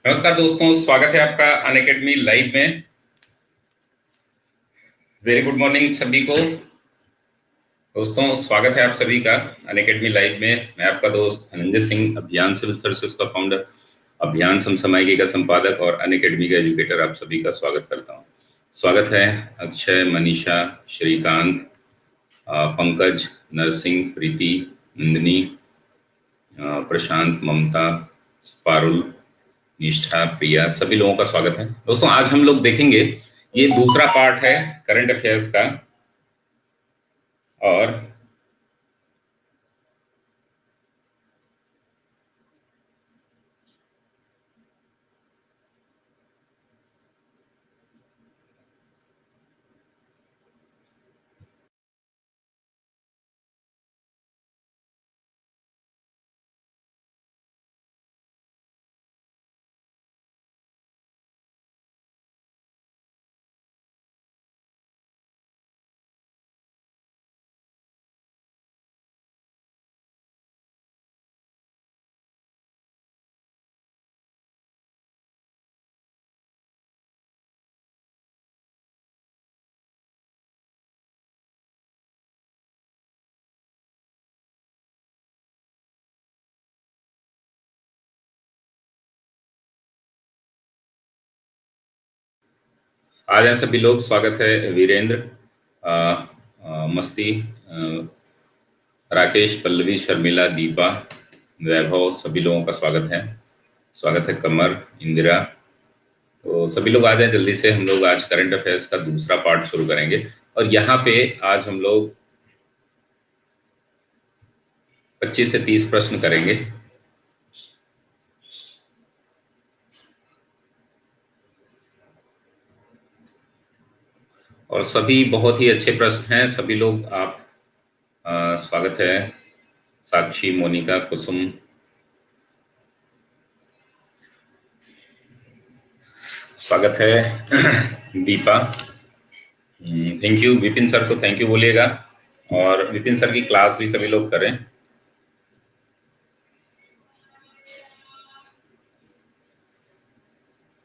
नमस्कार दोस्तों, स्वागत है आपका अनअकैडमी लाइव में। वेरी गुड मॉर्निंग सभी को। दोस्तों, स्वागत है आप सभी का अनअकैडमी लाइव में। मैं आपका दोस्त धनंजय सिंह, अभियान सिविल सर्विसेज का फाउंडर, अभियान समसामयिकी का संपादक और अनअकैडमी का एजुकेटर आप सभी का स्वागत करता हूं। स्वागत है अक्षय, मनीषा, श्रीकांत, पंकज, नरसिंह, प्रीति, नंदिनी, प्रशांत, ममता, पारुल, निष्ठा, प्रिया, सभी लोगों का स्वागत है। दोस्तों, आज हम लोग देखेंगे, ये दूसरा पार्ट है करंट अफेयर्स का। और आ जाए सभी लोग। स्वागत है वीरेंद्र, मस्ती, राकेश, पल्लवी, शर्मिला, दीपा, वैभव, सभी लोगों का स्वागत है। स्वागत है कमर, इंदिरा। तो सभी लोग आ जाए जल्दी से। हम लोग आज करंट अफेयर्स का दूसरा पार्ट शुरू करेंगे और यहाँ पे आज हम लोग 25 से 30 प्रश्न करेंगे। और सभी बहुत ही अच्छे प्रश्न हैं। सभी लोग आप स्वागत है साक्षी, मोनिका, कुसुम, स्वागत है Deepa. Thank you Vipin sir को, थैंक यू बोलिएगा। और विपिन सर की क्लास भी सभी लोग करें।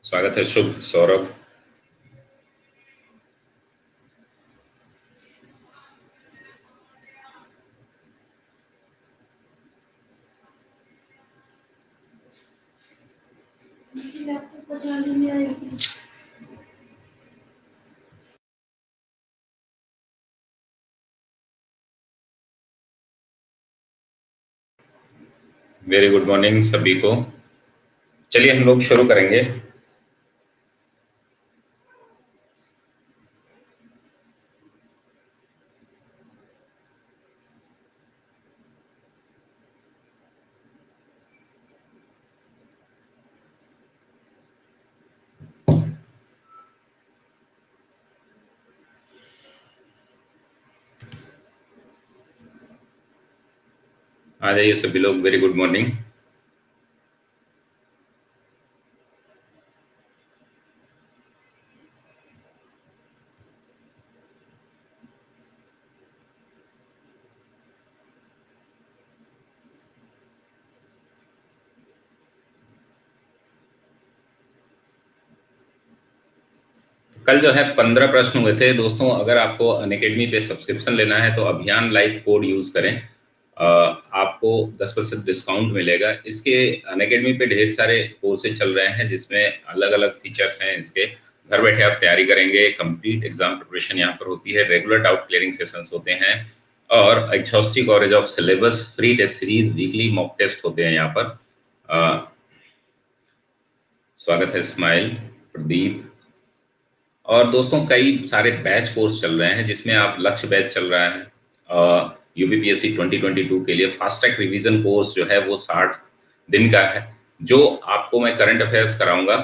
स्वागत है शुभ, सौरभ। वेरी गुड मॉर्निंग सभी को। चलिए हम लोग शुरू करेंगे। आ जाइए सभी लोग। Very good morning. कल जो है 15 प्रश्न हुए थे दोस्तों। अगर आपको अनअकैडमी पे सब्सक्रिप्शन लेना है तो अभियान लाइव कोड यूज करें, आपको 10% डिस्काउंट मिलेगा। इसके अनअकैडमी पे ढेर सारे कोर्सेज चल रहे हैं जिसमें अलग अलग फीचर्स हैं। इसके घर बैठे आप तैयारी करेंगे। कंप्लीट एग्जाम प्रिपरेशन यहाँ पर होती है, रेगुलर डाउट क्लियरिंग सेशंस होते हैं और exhaustive coverage of syllabus, free test series, weekly mock test होते हैं यहाँ पर। स्वागत है स्माइल, प्रदीप। और दोस्तों, कई सारे बैच कोर्स चल रहे हैं जिसमें आप लक्ष्य बैच चल रहा है यूपीपीएससी 2022 के लिए। फास्ट ट्रैक रिवीजन कोर्स जो है वो 60 दिन का है, जो आपको मैं करंट अफेयर्स कराऊंगा।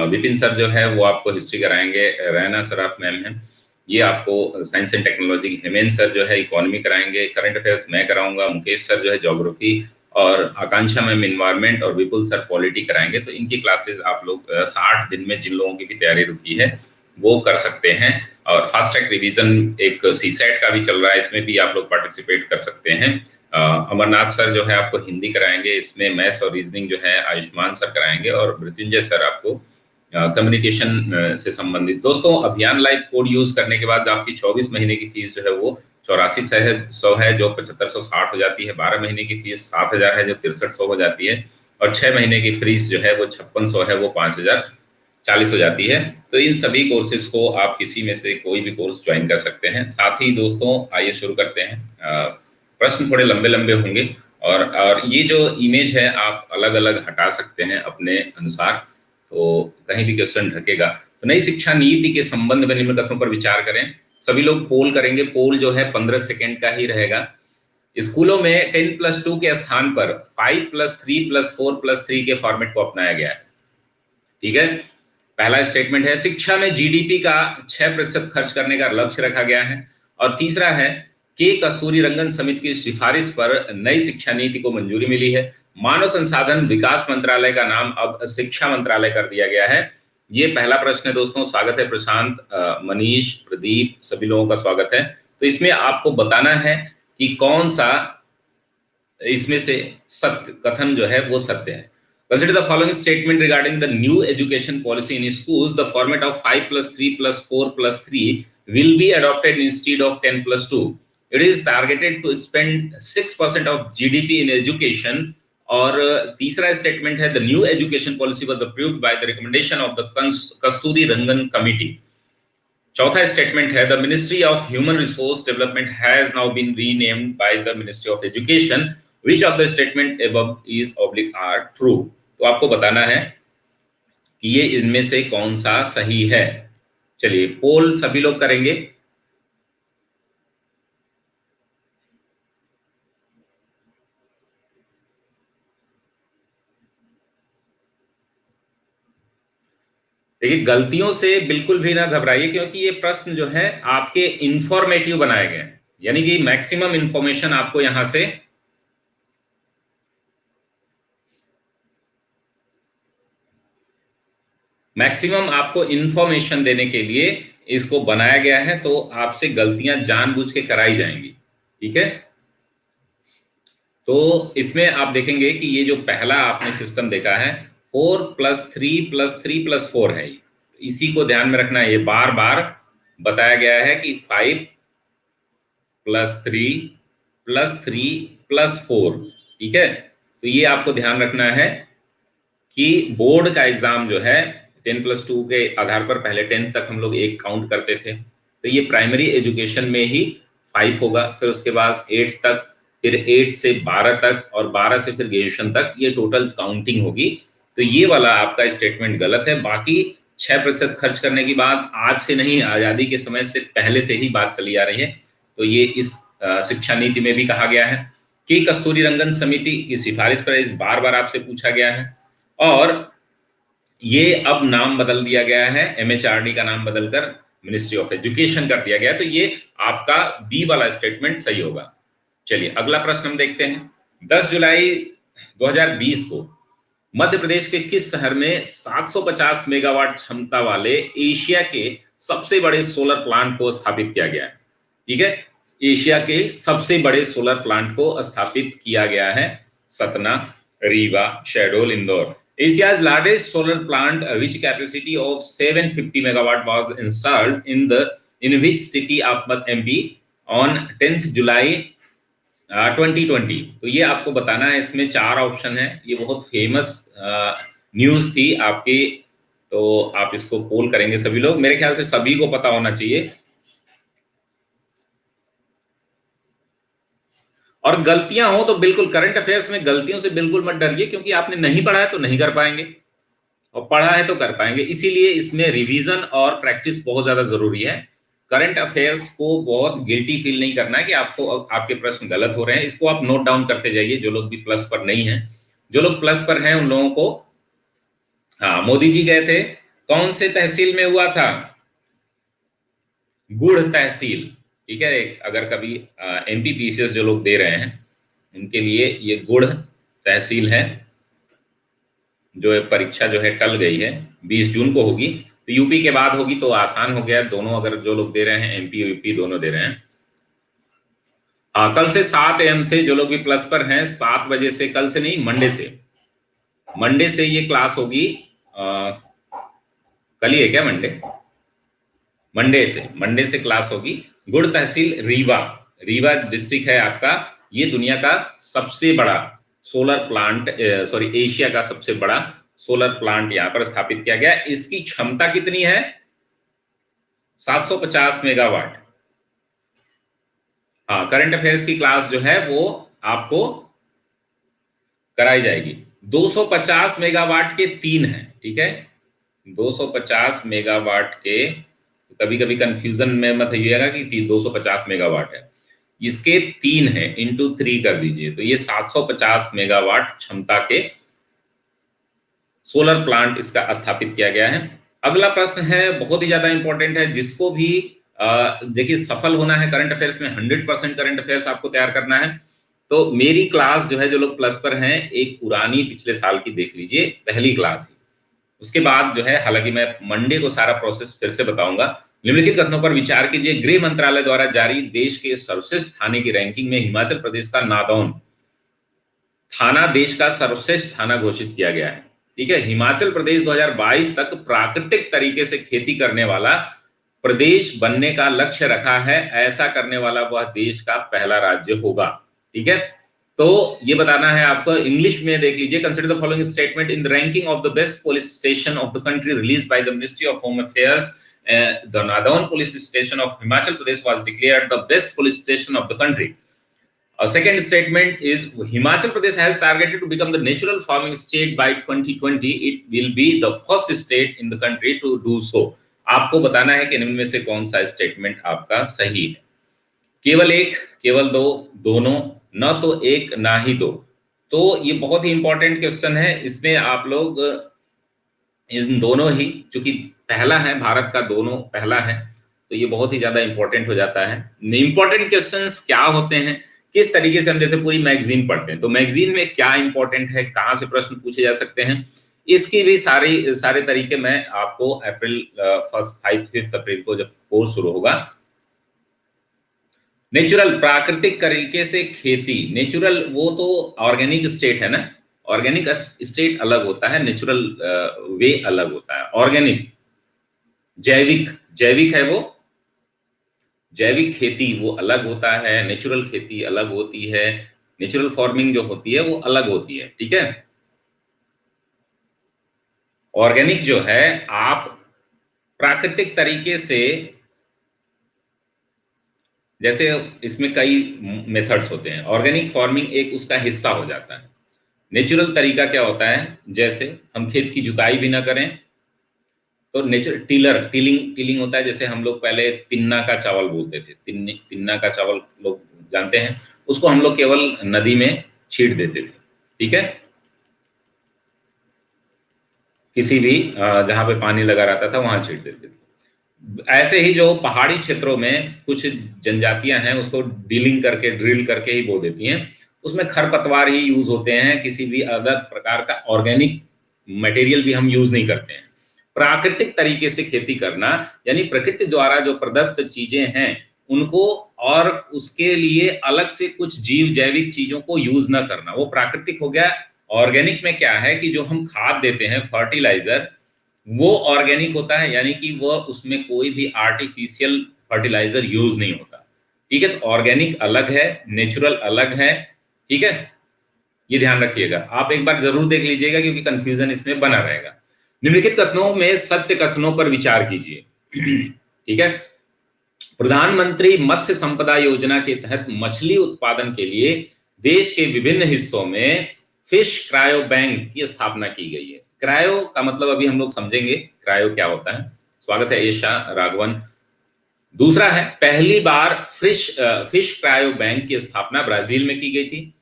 विपिन सर जो है वो आपको हिस्ट्री कराएंगे, रैना सर आप मैम हैं, ये आपको science and technology, Hemendra sir जो है इकोनॉमी कराएंगे, करंट अफेयर्स मैं कराऊंगा, मुकेश सर जो है ज्योग्राफी, और आकांक्षा मैम इन्वायरमेंट, और विपुल सर पॉलिटी कराएंगे। तो इनकी क्लासेस आप लोग 60 दिन में, जिन लोगों की भी तैयारी रुकी है वो कर सकते हैं। और फास्ट ट्रैक रिवीजन एक सीसेट का भी चल रहा है, इसमें भी आप लोग पार्टिसिपेट कर सकते हैं। अमरनाथ सर जो है आपको हिंदी कराएंगे, इसमें मैथ्स और रीजनिंग जो है आयुष्मान सर कराएंगे, और मृत्युंजय सर आपको कम्युनिकेशन से संबंधित। दोस्तों अभियान लाइव कोड यूज करने के बाद आपकी 24 महीने की फीस जो है वो 8400 है, जो 7560 हो जाती है। 12 महीने की फीस 7000 है, जो 6300 हो जाती है। और 6 महीने की फीस जो है वो 5600 है, वो 5040 हो जाती है। तो इन सभी कोर्सेज को आप किसी में से कोई भी कोर्स ज्वाइन कर सकते हैं। साथ ही दोस्तों आइए शुरू करते हैं। प्रश्न थोड़े लंबे लंबे होंगे, और ये जो इमेज है आप अलग अलग हटा सकते हैं अपने अनुसार, तो कहीं भी क्वेश्चन ढकेगा। तो नई शिक्षा नीति के संबंध में निम्न कथनों पर विचार करें। सभी लोग पोल करेंगे। पोल जो है 15 सेकेंड का ही रहेगा। स्कूलों में 10+2 के स्थान पर 5+3+4+3 के फॉर्मेट को अपनाया गया है। ठीक है, पहला स्टेटमेंट है शिक्षा में जीडीपी का 6% खर्च करने का लक्ष्य रखा गया है। और तीसरा है के कस्तूरी रंगन समिति की सिफारिश पर नई शिक्षा नीति को मंजूरी मिली है। मानव संसाधन विकास मंत्रालय का नाम अब शिक्षा मंत्रालय कर दिया गया है। ये पहला प्रश्न है दोस्तों। स्वागत है प्रशांत, मनीष, प्रदीप, सभी लोगों का स्वागत है। तो इसमें आपको बताना है कि कौन सा इसमें से सत्य कथन जो है वो सत्य है। Consider the following statement regarding the new education policy in schools. The format of 5+3+4+3 will be adopted instead of 10+2. It is targeted to spend 6% of GDP in education. और तीसरा स्टेटमेंट है the new education policy was approved by the recommendation of the Kasturi Rangan committee. चौथा statement है the ministry of human resource development has now been renamed by the ministry of education. Which of the statement above is oblique are true. तो आपको बताना है कि ये इनमें से कौन सा सही है। चलिए पोल सभी लोग करेंगे। देखिए गलतियों से बिल्कुल भी ना घबराइए, क्योंकि ये प्रश्न जो है आपके इंफॉर्मेटिव बनाए गए हैं, यानी कि मैक्सिमम इंफॉर्मेशन आपको यहां से मैक्सिमम आपको इंफॉर्मेशन देने के लिए इसको बनाया गया है। तो आपसे गलतियां जानबूझ के कराई जाएंगी। ठीक है, तो इसमें आप देखेंगे कि ये जो पहला आपने सिस्टम देखा है 4+3+3+4 है, इसी को ध्यान में रखना है। ये बार बार बताया गया है कि 5+3+3+4। ठीक है, तो ये आपको ध्यान रखना है कि बोर्ड का एग्जाम जो है 10+2 के आधार पर, पहले 10 तक हम लोग एक काउंट करते थे, तो ये प्राइमरी एजुकेशन में ही 5 होगा, फिर उसके बाद 8 तक, फिर 8 से 12 तक, और 12 से फिर ग्रेजुएशन तक, ये टोटल काउंटिंग होगी। तो ये वाला आपका स्टेटमेंट गलत है। बाकी 6% खर्च करने की बात आज से नहीं, आजादी के समय से पहले से ही बात चली आ रही है। तो ये इस शिक्षा नीति में भी कहा गया है कि कस्तूरी रंगन समिति की सिफारिश पर इस बार बार आपसे पूछा गया है। और ये अब नाम बदल दिया गया है, एमएचआरडी का नाम बदलकर मिनिस्ट्री ऑफ एजुकेशन कर दिया गया। तो ये आपका बी वाला स्टेटमेंट सही होगा। चलिए अगला प्रश्न हम देखते हैं। 10 जुलाई 2020 को मध्य प्रदेश के किस शहर में 750 मेगावाट क्षमता वाले एशिया के सबसे बड़े सोलर प्लांट को स्थापित किया गया है? ठीक है, एशिया के सबसे बड़े सोलर प्लांट को स्थापित किया गया है Satna, Rewa, Shahdol, Indore. Asia's largest solar plant, which capacity of 750 megawatt, was installed in which city of MP on 10th July 2020। तो ये आपको बताना है। इसमें 4 ऑप्शन है। ये बहुत फेमस न्यूज थी आपकी, तो आप इसको पोल करेंगे सभी लोग। मेरे ख्याल से सभी को पता होना चाहिए। और गलतियां हो तो बिल्कुल, करंट अफेयर्स में गलतियों से बिल्कुल मत डरिए, क्योंकि आपने नहीं पढ़ा है तो नहीं कर पाएंगे, और पढ़ा है तो कर पाएंगे। इसीलिए इसमें रिवीजन और प्रैक्टिस बहुत ज्यादा जरूरी है। करंट अफेयर्स को बहुत गिल्टी फील नहीं करना है कि आपको आपके प्रश्न गलत हो रहे हैं। इसको आप नोट डाउन करते जाइए, जो लोग भी प्लस पर नहीं है। जो लोग प्लस पर हैं उन लोगों को, हाँ, मोदी जी गए थे, कौन से तहसील में हुआ था? गुड़ तहसील। ठीक है, अगर कभी एमपीपीसीएस जो लोग दे रहे हैं उनके लिए ये गुड़ तहसील है, जो परीक्षा जो है टल गई है, 20 जून को होगी। तो यूपी के बाद होगी तो आसान हो गया दोनों, अगर जो लोग दे रहे हैं एमपी यूपी दोनों दे रहे हैं। हाँ, कल से 7 AM से जो लोग भी प्लस पर हैं, 7 बजे से, कल से नहीं, मंडे से ये क्लास होगी। कल ही है क्या मंडे? मंडे से क्लास होगी। गुड़ तहसील रीवा, रीवा डिस्ट्रिक्ट है आपका। ये दुनिया का सबसे बड़ा सोलर प्लांट, सॉरी, एशिया का सबसे बड़ा सोलर प्लांट यहाँ पर स्थापित किया गया। इसकी क्षमता कितनी है? 750 मेगावाट। हाँ, करंट अफेयर्स की क्लास जो है वो आपको कराई जाएगी। 250 मेगावाट के 3 हैं, ठीक है? 250 मेगावाट के, कभी कभी कंफ्यूजन में मत आइएगा कि 250 मेगावाट है, इसके 3 है, इंटू 3 कर दीजिए, तो ये 750 मेगावाट क्षमता के सोलर प्लांट इसका स्थापित किया गया है। अगला प्रश्न है, बहुत ही ज्यादा इंपॉर्टेंट है, जिसको भी देखिए सफल होना है करंट अफेयर्स में, 100% करंट अफेयर्स आपको तैयार करना है। तो मेरी क्लास जो है, जो लोग प्लस पर हैं, एक पुरानी पिछले साल की देख लीजिए, पहली क्लास ही। उसके बाद जो है, हालांकि मैं मंडे को सारा प्रोसेस फिर से बताऊंगा। निम्नलिखित कथनों पर विचार कीजिए। गृह मंत्रालय द्वारा जारी देश के सर्वश्रेष्ठ थाने की रैंकिंग में हिमाचल प्रदेश का नादौन थाना देश का सर्वश्रेष्ठ थाना घोषित किया गया है। ठीक है, हिमाचल प्रदेश 2022 तक प्राकृतिक तरीके से खेती करने वाला प्रदेश बनने का लक्ष्य रखा है। ऐसा करने वाला वह देश का पहला राज्य होगा। ठीक है, तो ये बताना है आपको। इंग्लिश में देख लीजिए। Consider the following statement in the ranking of the best police station of the country released by the ministry of home affairs. The Nadaun police station of Himachal Pradesh was declared the best police station of the country. A second statement is Himachal Pradesh has targeted to become the natural farming state by 2020. It will be the first state in the country to do so. आपको बताना है कि निम्न में से कौन सा statement आपका सही है। केवल एक, केवल दो, दोनों, न तो एक ना ही दो। तो ये बहुत ही इंपॉर्टेंट क्वेश्चन है। इसमें आप लोग इन दोनों ही, चूंकि पहला है, भारत का दोनों पहला है, तो ये बहुत ही ज्यादा इंपॉर्टेंट हो जाता है। इंपॉर्टेंट क्वेश्चंस क्या होते हैं, किस तरीके से हम जैसे पूरी मैगजीन पढ़ते हैं, तो मैगजीन में क्या इंपॉर्टेंट है, कहाँ से प्रश्न पूछे जा सकते हैं, इसकी भी सारे तरीके मैं आपको अप्रैल 5 अप्रैल को जब कोर्स शुरू होगा। नेचुरल, प्राकृतिक तरीके से खेती, नेचुरल वो तो ऑर्गेनिक स्टेट है ना, ऑर्गेनिक स्टेट अलग होता है, नेचुरल वे अलग होता है। ऑर्गेनिक जैविक, जैविक है वो, जैविक खेती वो अलग होता है, नेचुरल खेती अलग होती है, नेचुरल फार्मिंग जो होती है वो अलग होती है। ठीक है, ऑर्गेनिक जो है आप प्राकृतिक तरीके से, जैसे इसमें कई मेथड्स होते हैं, ऑर्गेनिक फार्मिंग एक उसका हिस्सा हो जाता है। नेचुरल तरीका क्या होता है, जैसे हम खेत की जुताई भी ना करें, तो नेचुरल टिलिंग होता है। जैसे हम लोग पहले तिन्ना का चावल बोलते थे, तिन्ना का चावल लोग जानते हैं, उसको हम लोग केवल नदी में छीट देते थे। ठीक है, किसी भी जहां पे पानी लगा रहता था वहां छीट देते थे। ऐसे ही जो पहाड़ी क्षेत्रों में कुछ जनजातियां हैं, उसको डीलिंग करके, ड्रिल करके ही बो देती हैं, उसमें खरपतवार ही यूज होते हैं, किसी भी अलग प्रकार का ऑर्गेनिक मटेरियल भी हम यूज नहीं करते हैं। प्राकृतिक तरीके से खेती करना यानी प्रकृति द्वारा जो प्रदत्त चीजें हैं उनको, और उसके लिए अलग से कुछ जीव जैविक चीजों को यूज ना करना, वो प्राकृतिक हो गया। ऑर्गेनिक में क्या है कि जो हम खाद देते हैं, फर्टिलाइजर, वो ऑर्गेनिक होता है, यानी कि वो उसमें कोई भी आर्टिफिशियल फर्टिलाइजर यूज नहीं होता। ठीक है, तो ऑर्गेनिक अलग है, नेचुरल अलग है। ठीक है, ये ध्यान रखिएगा, आप एक बार जरूर देख लीजिएगा क्योंकि कंफ्यूजन इसमें बना रहेगा। निम्नलिखित कथनों में सत्य कथनों पर विचार कीजिए। ठीक है, प्रधानमंत्री मत्स्य संपदा योजना के तहत मछली उत्पादन के लिए देश के विभिन्न हिस्सों में फिश क्रायो बैंक की स्थापना की गई है। क्रायो का मतलब अभी हम लोग समझेंगे, क्रायो क्या होता है। स्वागत है ईशा राघवन। दूसरा है, पहली बार फिश क्रायो बैंक की स्थापना ब्राजील में की गई थी।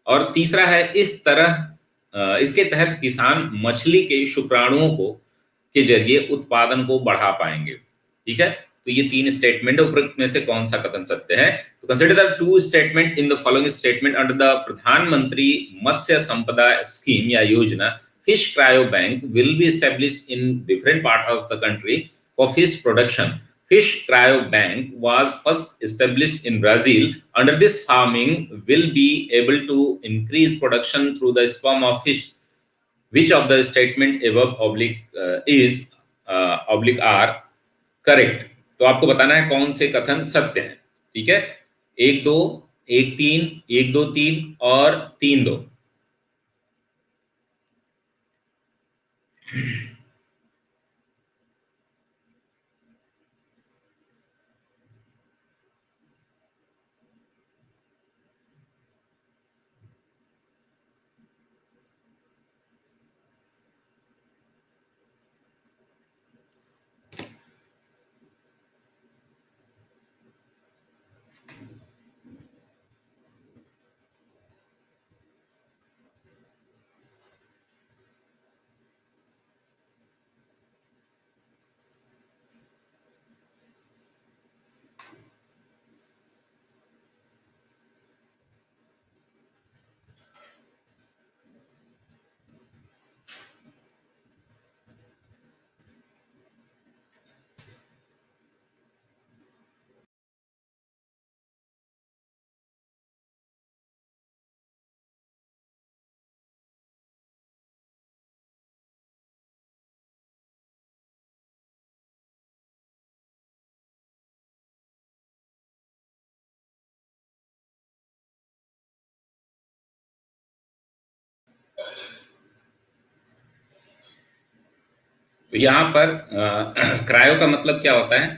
और तीसरा है, इस तरह इसके तहत किसान मछली के शुक्राणुओं को के जरिए उत्पादन को बढ़ा पाएंगे। ठीक है, तो ये 3 स्टेटमेंट, उपरोक्त में से कौन सा कथन सत्य है? तो consider the 2 statement in the following statement under the प्रधानमंत्री मत्स्य संपदा स्कीम या योजना। Fish cryo bank will be established in different part of the country for fish production. fish cryo bank was first established in Brazil. Under this, farming will be able to increase production through the sperm of fish. Which of the statement above oblique is oblique are correct? तो आपको बताना है कौन से कथन सत्य हैं। ठीक है, एक दो, एक तीन, एक दो तीन और तीन दो। तो यहां पर क्रायो का मतलब क्या होता है?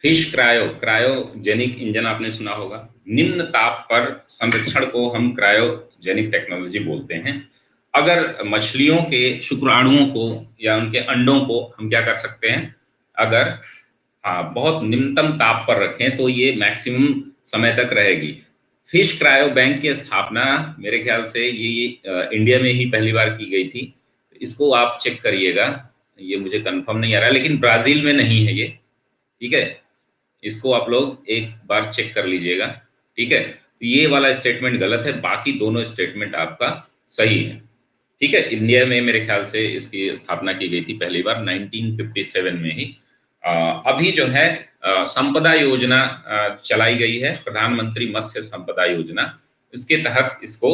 फिश क्रायो, क्रायोजेनिक इंजन आपने सुना होगा। निम्न ताप पर संरक्षण को हम क्रायोजेनिक टेक्नोलॉजी बोलते हैं। अगर मछलियों के शुक्राणुओं को या उनके अंडों को हम क्या कर सकते हैं, अगर हाँ बहुत निम्नतम ताप पर रखें तो ये मैक्सिमम समय तक रहेगी। फिश क्रायो बैंक की स्थापना मेरे ख्याल से ये इंडिया में ही पहली बार की गई थी। तो इसको आप चेक करिएगा, ये मुझे कंफर्म नहीं आ रहा, लेकिन ब्राजील में नहीं है ये। ठीक है, इसको आप लोग एक बार चेक कर लीजिएगा। ठीक है, तो ये वाला स्टेटमेंट गलत है, बाकी दोनों स्टेटमेंट आपका सही है। ठीक है, इंडिया में मेरे ख्याल से इसकी स्थापना की गई थी पहली बार 1957 में ही। अभी जो है संपदा योजना चलाई गई है, प्रधानमंत्री मत्स्य संपदा योजना। इसके तहत इसको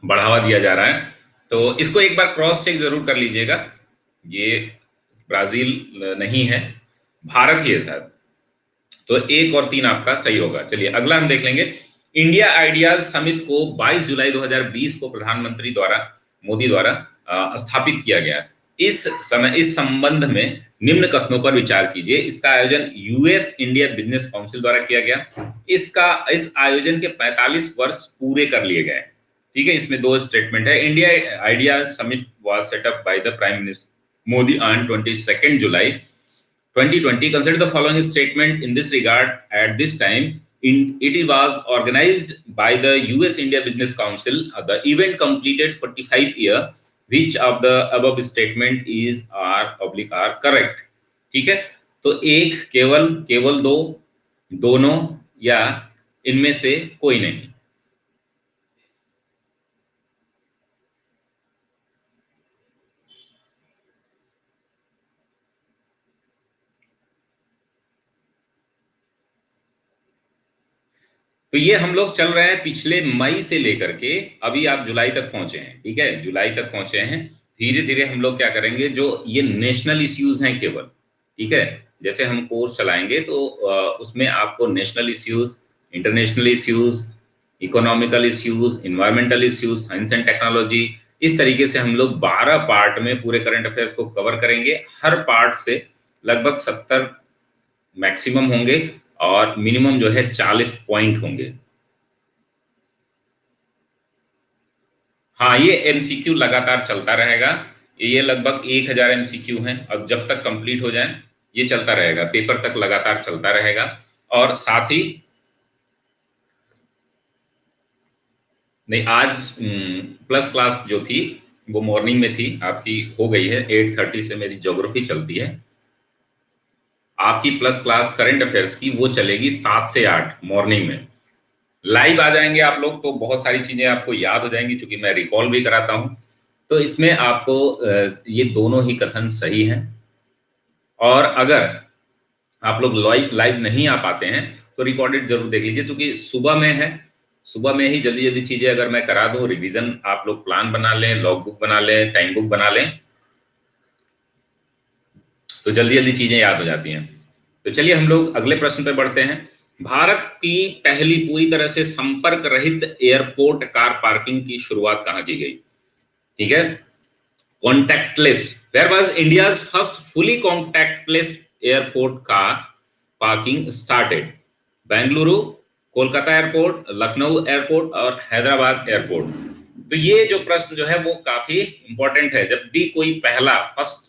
बढ़ावा दिया जा रहा है। तो इसको एक बार क्रॉस चेक जरूर कर लीजिएगा, ये ब्राजील नहीं है, भारत ही है शायद। तो एक और तीन आपका सही होगा। चलिए अगला हम देख लेंगे। इंडिया आइडियाज समिट को 22 जुलाई 2020 को प्रधानमंत्री द्वारा मोदी द्वारा स्थापित किया गया। इस संबंध में निम्न कथनों पर विचार कीजिए। इसका आयोजन यूएस इंडिया बिजनेस काउंसिल द्वारा किया गया। इस आयोजन के 45 वर्ष पूरे कर लिए गए। ठीक है, इसमें दो स्टेटमेंट है। India idea summit was set up by the prime minister Modi on 22nd July 2020. Consider the following statement in this regard. At this time, it was organized by the US India Business Council. The event completed 45 years. Which of the above statement is are correct? ठीक है, तो एक, केवल दो, दोनों या इनमें से कोई नहीं। तो ये हम लोग चल रहे हैं पिछले मई से लेकर के अभी आप जुलाई तक पहुंचे हैं। ठीक है, जुलाई तक पहुंचे हैं। धीरे धीरे हम लोग क्या करेंगे, जो ये नेशनल इश्यूज हैं केवल, ठीक है, जैसे हम कोर्स चलाएंगे तो उसमें आपको national issues, international issues, economical issues, environmental issues, science and technology, इस तरीके से हम लोग 12 पार्ट में पूरे करंट अफेयर्स को कवर करेंगे। हर पार्ट से लगभग 70 मैक्सिमम होंगे और मिनिमम जो है 40 पॉइंट होंगे। हाँ, ये एमसीक्यू लगातार चलता रहेगा। ये लगभग 1000 एमसीक्यू हैं और जब तक कंप्लीट हो जाए ये चलता रहेगा, पेपर तक लगातार चलता रहेगा। और साथ ही नहीं, आज प्लस क्लास जो थी वो मॉर्निंग में थी, आपकी हो गई है। 8:30 से मेरी ज्योग्राफी चलती है। आपकी प्लस क्लास करंट अफेयर्स की वो चलेगी 7 से 8 मॉर्निंग में। लाइव आ जाएंगे आप लोग तो बहुत सारी चीजें आपको याद हो जाएंगी, क्योंकि मैं रिकॉल भी कराता हूं। तो इसमें आपको ये दोनों ही कथन सही हैं। और अगर आप लोग लाइव लाइव नहीं आ पाते हैं तो रिकॉर्डेड जरूर देख लीजिए, क्योंकि सुबह में है, सुबह में ही जल्दी जल्दी चीजें अगर मैं करा दूं, रिवीजन आप लोग प्लान बना लें, लॉग बुक बना लें, टाइम बुक बना लें, तो जल्दी जल्दी चीजें याद हो जाती हैं। तो चलिए हम लोग अगले प्रश्न पे बढ़ते हैं। भारत की पहली पूरी तरह से संपर्क रहित एयरपोर्ट कार पार्किंग की शुरुआत कहाँ की गई? ठीक है, contactless, where was India's first fully contactless airport car parking started? Bengaluru, Kolkata airport, Lucknow airport और हैदराबाद एयरपोर्ट। तो ये जो प्रश्न जो है वो काफी इंपॉर्टेंट है। जब भी कोई पहला फर्स्ट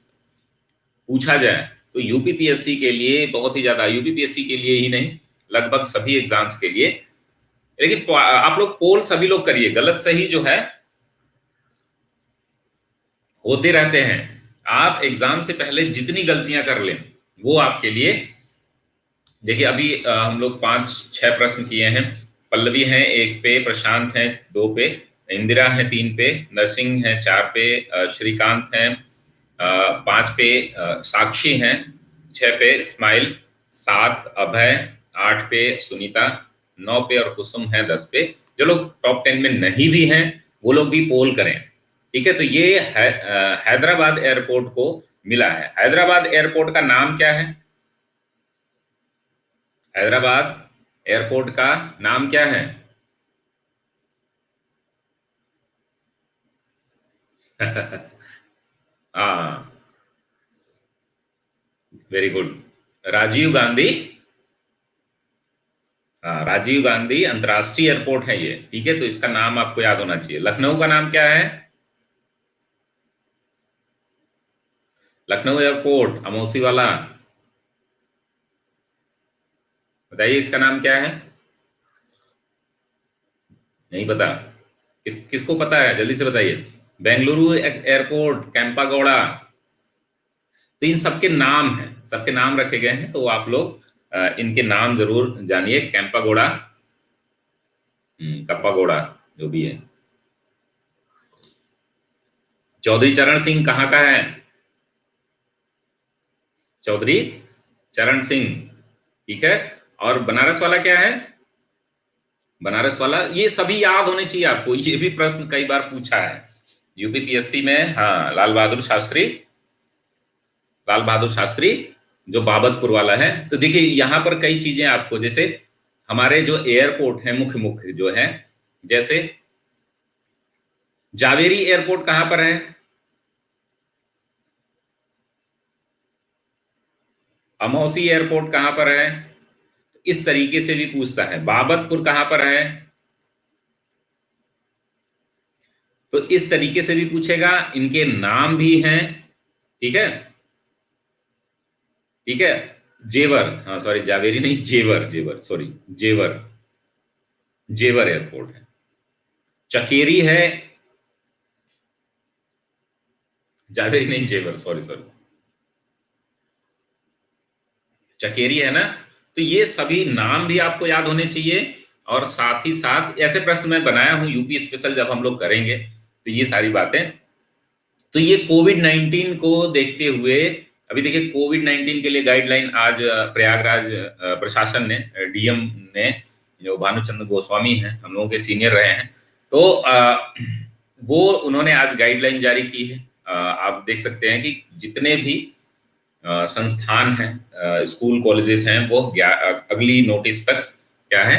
पूछा जाए तो यूपीपीएससी के लिए बहुत ही ज्यादा, यूपीपीएससी के लिए ही नहीं, लगभग सभी एग्जाम्स के लिए। लेकिन आप लोग पोल सभी लोग करिए, गलत सही जो है होते रहते हैं। आप एग्जाम से पहले जितनी गलतियां कर लें वो आपके लिए, देखिए अभी हम लोग 5-6 प्रश्न किए हैं। पल्लवी हैं 1 पे, प्रशांत हैं 2 पे, इंदिरा हैं 3 पे, नरसिंह हैं 4 पे, श्रीकांत हैं 5 पे, साक्षी हैं 6 पे, स्माइल 7, अभय 8 पे, सुनीता 9 पे और कुसुम है 10 पे। जो लोग टॉप 10 में नहीं भी हैं वो लोग भी पोल करें। ठीक है, तो ये हैदराबाद एयरपोर्ट को मिला है। हैदराबाद एयरपोर्ट का नाम क्या है? हैदराबाद एयरपोर्ट का नाम क्या है? हाँ, वेरी गुड, राजीव गांधी। हाँ, राजीव गांधी अंतर्राष्ट्रीय एयरपोर्ट है ये। ठीक है, तो इसका नाम आपको याद होना चाहिए। लखनऊ का नाम क्या है? लखनऊ एयरपोर्ट अमौसी वाला, बताइए इसका नाम क्या है? नहीं पता? किसको पता है, जल्दी से बताइए। बेंगलुरु एयरपोर्ट, कैंपागौड़ा। तो इन सबके नाम हैं, सबके नाम रखे गए हैं, तो आप लोग इनके नाम जरूर जानिए। कैंपागौड़ा, कप्पागौड़ा, जो भी है। चौधरी चरण सिंह कहाँ का है? चौधरी चरण सिंह, ठीक है। और बनारस वाला क्या है? बनारस वाला, ये सभी याद होने चाहिए आपको, ये भी प्रश्न कई बार पूछा है यूपीपीएससी में। हाँ, लाल बहादुर शास्त्री, लाल बहादुर शास्त्री जो बाबतपुर वाला है। तो देखिए यहाँ पर कई चीजें आपको, जैसे हमारे जो एयरपोर्ट है मुख्य मुख्य जो है, जैसे जावेरी एयरपोर्ट कहाँ पर है? अमौसी एयरपोर्ट कहाँ पर है? इस तरीके से भी पूछता है। बाबतपुर कहाँ पर है? तो इस तरीके से भी पूछेगा। इनके नाम भी हैं, ठीक है, ठीक है। जेवर, हाँ सॉरी, जावेरी नहीं, जेवर, जेवर सॉरी, जेवर, जेवर एयरपोर्ट है। चकेरी है, जावेरी नहीं, जेवर, सॉरी सॉरी, चकेरी है ना। तो ये सभी नाम भी आपको याद होने चाहिए। और साथ ही साथ ऐसे प्रश्न मैं बनाया हूं यूपी स्पेशल, जब हम लोग करेंगे तो ये सारी बातें। तो ये कोविड-19 को देखते हुए, अभी देखिए कोविड-19 के लिए गाइडलाइन आज प्रयागराज प्रशासन ने, डीएम ने, जो भानुचंद्र गोस्वामी हैं, हम लोगों के सीनियर रहे हैं, तो वो उन्होंने आज गाइडलाइन जारी की है। आप देख सकते हैं कि जितने भी संस्थान हैं, स्कूल कॉलेजेस हैं, वो अगली नोटिस तक क्या है,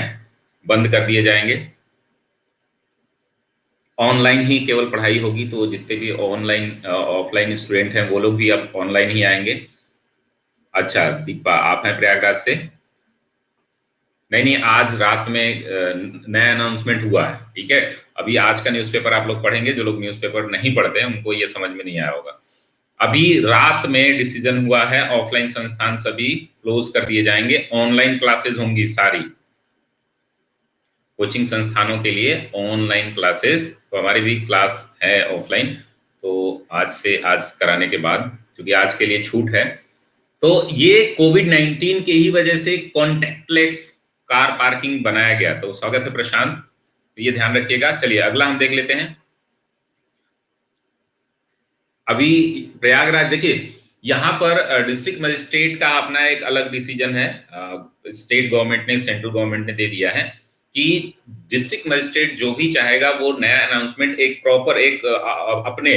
बंद कर दिए जाएंगे। ऑनलाइन ही केवल पढ़ाई होगी। तो जितने भी ऑनलाइन ऑफलाइन स्टूडेंट हैं वो लोग भी अब ऑनलाइन ही आएंगे। अच्छा दीपा, आप हैं प्रयागराज से? नहीं नहीं, आज रात में नया अनाउंसमेंट हुआ है, ठीक है। अभी आज का न्यूज़पेपर आप लोग पढ़ेंगे, जो लोग न्यूज़पेपर नहीं पढ़ते हैं उनको ये समझ में नहीं आया होगा। अभी रात में डिसीजन हुआ है, ऑफलाइन संस्थान सभी क्लोज कर दिए जाएंगे, ऑनलाइन क्लासेस होंगी सारी। कोचिंग संस्थानों के लिए ऑनलाइन क्लासेस, तो हमारी भी क्लास है ऑफलाइन, तो आज से, आज कराने के बाद, क्योंकि आज के लिए छूट है। तो ये कोविड-19 के ही वजह से कॉन्टैक्टलेस कार पार्किंग बनाया गया। तो स्वागत है प्रशांत, तो ये ध्यान रखिएगा। चलिए अगला हम देख लेते हैं। अभी प्रयागराज देखिए, यहाँ पर डिस्ट्रिक्ट मजिस्ट्रेट का अपना एक अलग डिसीजन है। स्टेट गवर्नमेंट ने, सेंट्रल गवर्नमेंट ने दे दिया है कि डिस्ट्रिक्ट मजिस्ट्रेट जो भी चाहेगा वो नया अनाउंसमेंट एक प्रॉपर एक अपने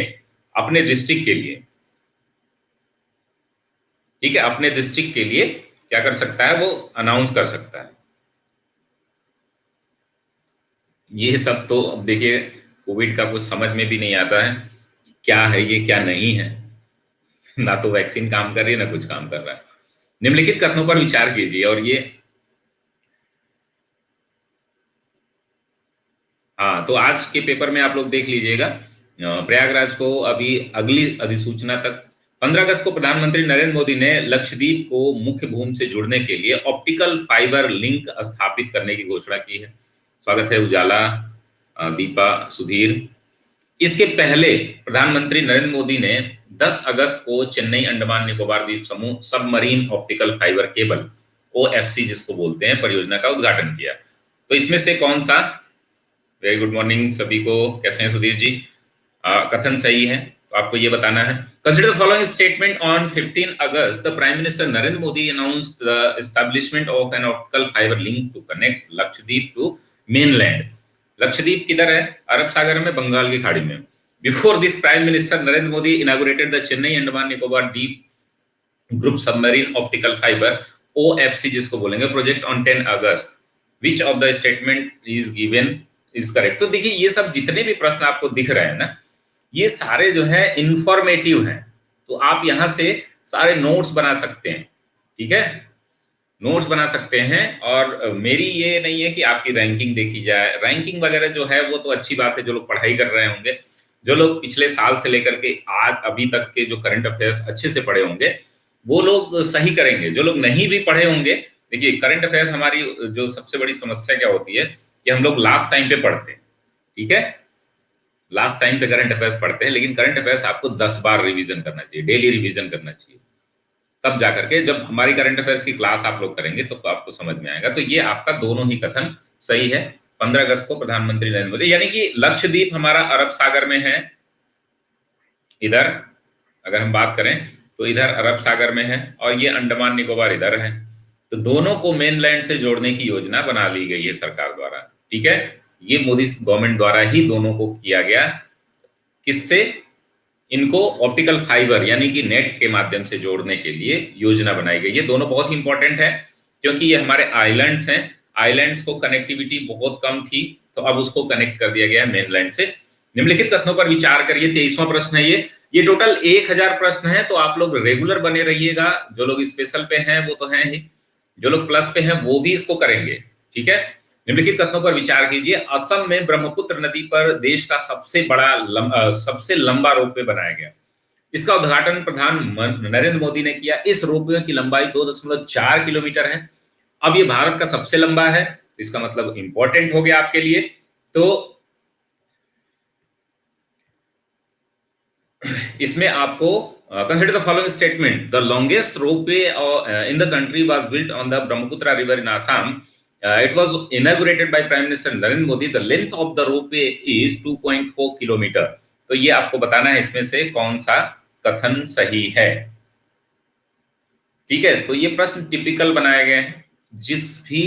अपने डिस्ट्रिक्ट के लिए, ठीक है, अपने डिस्ट्रिक्ट के लिए क्या कर सकता है, वो अनाउंस कर सकता है। ये सब तो अब देखिए, कोविड का कुछ समझ में भी नहीं आता है, क्या है ये क्या नहीं है। ना तो वैक्सीन काम कर रही है, ना कुछ काम कर रहा है। निम्नलिखित कथनों पर विचार कीजिए, और ये, हाँ, तो आज के पेपर में आप लोग देख लीजिएगा, प्रयागराज को अभी अगली अधिसूचना तक 15 अगस्त को प्रधानमंत्री नरेंद्र मोदी ने लक्षद्वीप को मुख्य भूमि से जुड़ने के लिए ऑप्टिकल फाइबर लिंक स्थापित करने की घोषणा की है। स्वागत है उजाला, दीपा, सुधीर। इसके पहले प्रधानमंत्री नरेंद्र मोदी ने 10 अगस्त को चेन्नई अंडमान निकोबार द्वीप समूह submarine optical fibre cable, OFC जिसको बोलते हैं, परियोजना का उद्घाटन किया। तो इसमें से कौन सा, वेरी गुड मॉर्निंग सभी को, कैसे हैं सुधीर जी, कथन सही है? तो आपको ये बताना है। Consider the following statement on 15 August the prime minister Narendra Modi announced the establishment of an optical fibre link to connect Lakshadweep to mainland. Lakshadweep किधर है? अरब सागर में, बंगाल की खाड़ी में। Before this prime minister Narendra Modi inaugurated the Chennai Andaman Nicobar द्वीप group submarine optical fibre, OFC जिसको बोलेंगे, project on 10 August. Which of the statement is given is correct? तो देखिए, ये सब जितने भी प्रश्न आपको दिख रहे हैं ना, ये सारे जो है इंफॉर्मेटिव हैं। तो आप यहां से सारे नोट्स बना सकते हैं, ठीक है, नोट्स बना सकते हैं। और मेरी ये नहीं है कि आपकी रैंकिंग देखी जाए, रैंकिंग वगैरह जो है वो तो अच्छी बात है, जो लोग पढ़ाई कर रहे होंगे, जो लोग पिछले साल से लेकर के आज अभी तक के जो करंट अफेयर्स अच्छे से पढ़े होंगे वो लोग सही करेंगे। जो लोग नहीं भी पढ़े होंगे, देखिए करंट अफेयर्स हमारी जो सबसे बड़ी समस्या क्या होती है कि हम लोग लास्ट टाइम पे पढ़ते हैं, ठीक है, लास्ट टाइम पे करंट अफेयर्स पढ़ते हैं, लेकिन करंट अफेयर्स आपको 10 बार रिवीजन करना चाहिए, डेली रिवीजन करना चाहिए। तब जाकर के जब हमारी करंट अफेयर्स की क्लास आप लोग करेंगे तो आपको समझ में आएगा। तो ये आपका दोनों ही कथन सही है। 15 अगस्त को प्रधानमंत्री नरेंद्र मोदी, यानी कि लक्षद्वीप हमारा अरब सागर में है, इधर अगर हम बात करें तो इधर अरब सागर में है, और ये अंडमान निकोबार इधर है। तो दोनों को मेनलैंड से जोड़ने की योजना बना ली गई है सरकार द्वारा, ठीक है। ये मोदी गवर्नमेंट द्वारा ही दोनों को किया गया। किससे? इनको ऑप्टिकल फाइबर यानी कि नेट के माध्यम से जोड़ने के लिए योजना बनाई गई। ये दोनों बहुत ही इंपॉर्टेंट है, क्योंकि ये हमारे आइलैंड्स हैं, आइलैंड्स को कनेक्टिविटी बहुत कम थी, तो अब उसको कनेक्ट कर दिया गया है मेनलैंड से। निम्नलिखित कथनों पर विचार करिए, 23वां प्रश्न है ये टोटल 1000 प्रश्न है, तो आप लोग रेगुलर बने रहिएगा। जो लोग स्पेशल पे हैं वो तो हैं ही, जो लोग प्लस पे हैं वो भी इसको करेंगे, ठीक है। निम्नलिखित कथनों पर विचार कीजिए। असम में ब्रह्मपुत्र नदी पर देश का सबसे बड़ा सबसे लंबा रोपवे बनाया गया। इसका उद्घाटन प्रधान नरेंद्र मोदी ने किया। इस रोपवे की लंबाई 2.4 किलोमीटर है। अब ये भारत का सबसे लंबा है, तो इसका मतलब इंपॉर्टेंट हो गया आपके लिए। तो इसमें आपको consider the following statement, the longest ropeway in the country was built on the Brahmaputra river in Assam. It was inaugurated by Prime Minister Narendra Modi. The length of the ropeway is 2.4 kilometre. तो ये आपको बताना है इसमें से कौन सा कथन सही है, ठीक है। तो ये प्रश्न टिपिकल बनाए गए हैं। जिस भी